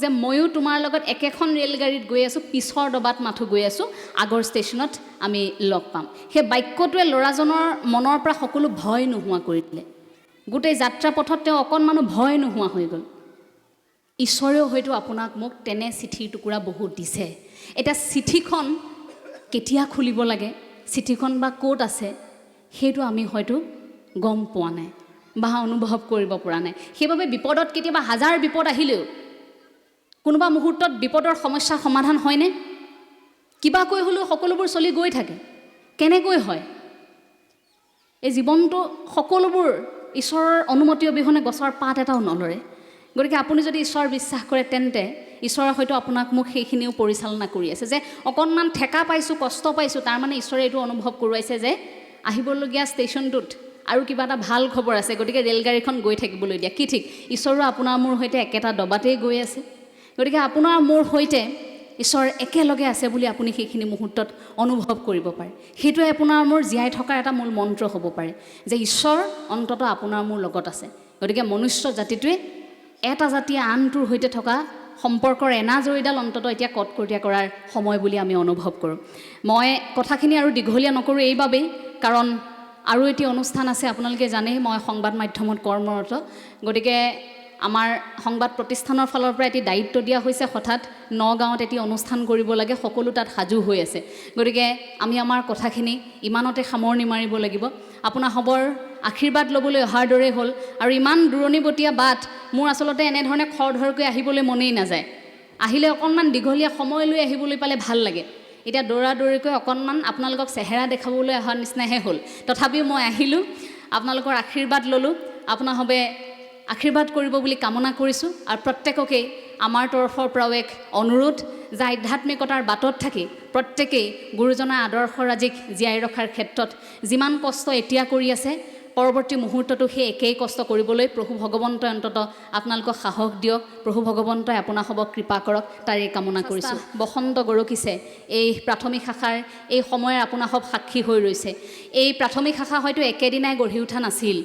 যে ময়ো তোমাৰ লগত একেখন ৰেলগাড়ীত গৈ আছোঁ পিছৰ ডবাত মাথো গৈ আছোঁ আগৰ ষ্টেচনত আমি লগ পাম সেই বাক্যটোৱে ল'ৰাজনৰ মনৰ পৰা সকলো ভয় নোহোৱা কৰি দিলে গোটেই যাত্ৰা পথত তেওঁ অকণমানো ভয় নোহোৱা হৈ গ'ল ঈশ্বৰেও হয়তো আপোনাক মোক তেনে চিঠিৰ টুকুৰা বহুত দিছে এটা চিঠিখন কেতিয়া খুলিব লাগে চিঠিখন বা ক'ত আছে সেইটো আমি হয়তো গম পোৱা নাই বা অনুভৱ কৰিব পৰা নাই সেইবাবে বিপদত কেতিয়াবা হাজাৰ বিপদ আহিলেও কোনোবা মুহূৰ্তত বিপদৰ সমস্যাৰ সমাধান হয়নে কিবা কৈ হ'লেও সকলোবোৰ চলি গৈ থাকে কেনেকৈ হয় এই জীৱনটো সকলোবোৰ ঈশ্বৰৰ অনুমতি অবিহনে গছৰ পাত এটাও নলৰে গতিকে আপুনি যদি ঈশ্বৰ বিশ্বাস কৰে তেন্তে ঈশ্বৰে হয়তো আপোনাক মোক সেইখিনিও পৰিচালনা কৰি আছে যে অকণমান ঠেকা পাইছোঁ কষ্ট পাইছোঁ তাৰ মানে ঈশ্বৰে এইটো অনুভৱ কৰোৱাইছে যে আহিবলগীয়া ষ্টেচনটোত আৰু কিবা এটা ভাল খবৰ আছে গতিকে ৰেলগাড়ীখন গৈ থাকিবলৈ দিয়া কি ঠিক ঈশ্বৰো আপোনাৰ মোৰ সৈতে একেটা ডবাতেই গৈ আছে গতিকে আপোনাৰ মোৰ সৈতে ঈশ্বৰ একেলগে আছে বুলি আপুনি সেইখিনি মুহূৰ্তত অনুভৱ কৰিব পাৰে সেইটোৱে আপোনাৰ মোৰ জীয়াই থকাৰ এটা মূল মন্ত্ৰ হ'ব পাৰে যে ঈশ্বৰ অন্ততঃ আপোনাৰ মোৰ লগত আছে গতিকে মনুষ্য জাতিটোৱে এটা জাতিয়ে আনটোৰ সৈতে থকা সম্পৰ্কৰ এনাজৰীডাল অন্ততঃ এতিয়া কটকটীয়া কৰাৰ সময় বুলি আমি অনুভৱ কৰোঁ মই কথাখিনি আৰু দীঘলীয়া নকৰোঁ এইবাবেই কাৰণ আৰু এটি অনুষ্ঠান আছে আপোনালোকে জানেই মই সংবাদ মাধ্যমত কৰ্মৰত গতিকে আমাৰ সংবাদ প্ৰতিষ্ঠানৰ ফালৰ পৰা এটি দায়িত্ব দিয়া হৈছে হঠাৎ নগাঁৱত এটি অনুষ্ঠান কৰিব লাগে সকলো তাত সাজু হৈ আছে গতিকে আমি আমাৰ কথাখিনি ইমানতে সামৰণি মাৰিব লাগিব আপোনাসবৰ আশীৰ্বাদ ল'বলৈ অহাৰ দৰে হ'ল আৰু ইমান দূৰণিবতীয়া বাট মোৰ আচলতে এনেধৰণে খৰধৰকৈ আহিবলৈ মনেই নাযায় আহিলে অকণমান দীঘলীয়া সময় লৈ আহিবলৈ পালে ভাল লাগে এতিয়া দৌৰাদৌৰিকৈ অকণমান আপোনালোকক চেহেৰা দেখাবলৈ অহাৰ নিচিনাহে হ'ল তথাপিও মই আহিলোঁ আপোনালোকৰ আশীৰ্বাদ ল'লোঁ আপোনাসবে আশীৰ্বাদ কৰিব বুলি কামনা কৰিছোঁ আৰু প্ৰত্যেককেই আমাৰ তৰফৰ পৰাও এক অনুৰোধ যে আধ্যাত্মিকতাৰ বাটত থাকি প্ৰত্যেকেই গুৰুজনাৰ আদৰ্শৰাজিক জীয়াই ৰখাৰ ক্ষেত্ৰত যিমান কষ্ট এতিয়া কৰি আছে পৰৱৰ্তী মুহূৰ্ততো সেই একেই কষ্ট কৰিবলৈ প্ৰভু ভগৱন্তই অন্ততঃ আপোনালোকক সাহস দিয়ক প্ৰভু ভগৱন্তই আপোনাসবক কৃপা কৰক তাৰেই কামনা কৰিছোঁ বসন্ত গৰকিছে এই প্ৰাথমিক শাখাৰ এই সময়ৰ আপোনাসব সাক্ষী হৈ ৰৈছে এই প্ৰাথমিক শাখা হয়তো একেদিনাই গঢ়ি উঠা নাছিল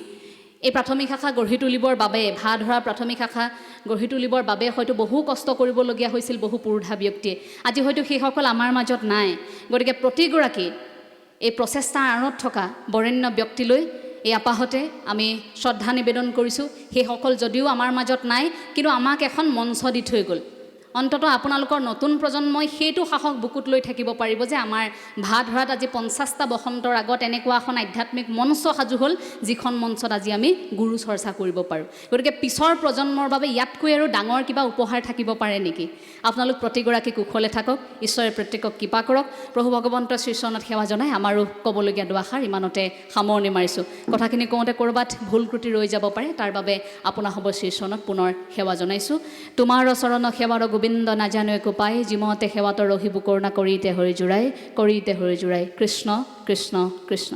এই প্ৰাথমিক শাখা গঢ়ি তুলিবৰ বাবে ভা ধৰা প্ৰাথমিক শাখা গঢ়ি তুলিবৰ বাবে হয়তো বহু কষ্ট কৰিবলগীয়া হৈছিল বহু পুৰুধা ব্যক্তিয়ে আজি হয়তো সেইসকল আমাৰ মাজত নাই গতিকে প্ৰতিগৰাকী এই প্ৰচেষ্টাৰ আঁৰত থকা বৰেণ্য ব্যক্তিলৈ এই আপাহতে আমি শ্ৰদ্ধা নিবেদন কৰিছোঁ সেইসকল যদিও আমাৰ মাজত নাই কিন্তু আমাক এখন মঞ্চ দি থৈ গ'ল অন্ততঃ আপোনালোকৰ নতুন প্ৰজন্মই সেইটো সাহস বুকুত লৈ থাকিব পাৰিব যে আমাৰ ভা ধৰাত আজি 50টা বসন্তৰ আগত এনেকুৱা এখন আধ্যাত্মিক মঞ্চ সাজু হ'ল যিখন মঞ্চত আজি আমি গুৰু চৰ্চা কৰিব পাৰোঁ গতিকে পিছৰ প্ৰজন্মৰ বাবে ইয়াতকৈ আৰু ডাঙৰ কিবা উপহাৰ থাকিব পাৰে নেকি আপোনালোক প্ৰতিগৰাকী কুশলে থাকক ঈশ্বৰে প্ৰত্যেকক কৃপা কৰক প্ৰভু ভগৱন্তৰ শ্ৰীচৰণত সেৱা জনাই আমাৰো ক'বলগীয়া দুআষাৰ ইমানতে সামৰণি মাৰিছোঁ কথাখিনি কওঁতে ক'ৰবাত ভুল ত্ৰুটি ৰৈ যাব পাৰে তাৰ বাবে আপোনাসবৰ শ্ৰীচৰণত পুনৰ সেৱা জনাইছোঁ তোমাৰ চৰণ সেৱাৰ গোবিন্দ নাজানো একো পাই যিমতে সেৱাত ৰহিব কৰোণা কৰিতে হৰি জোৰাই কৃষ্ণ কৃষ্ণ কৃষ্ণ।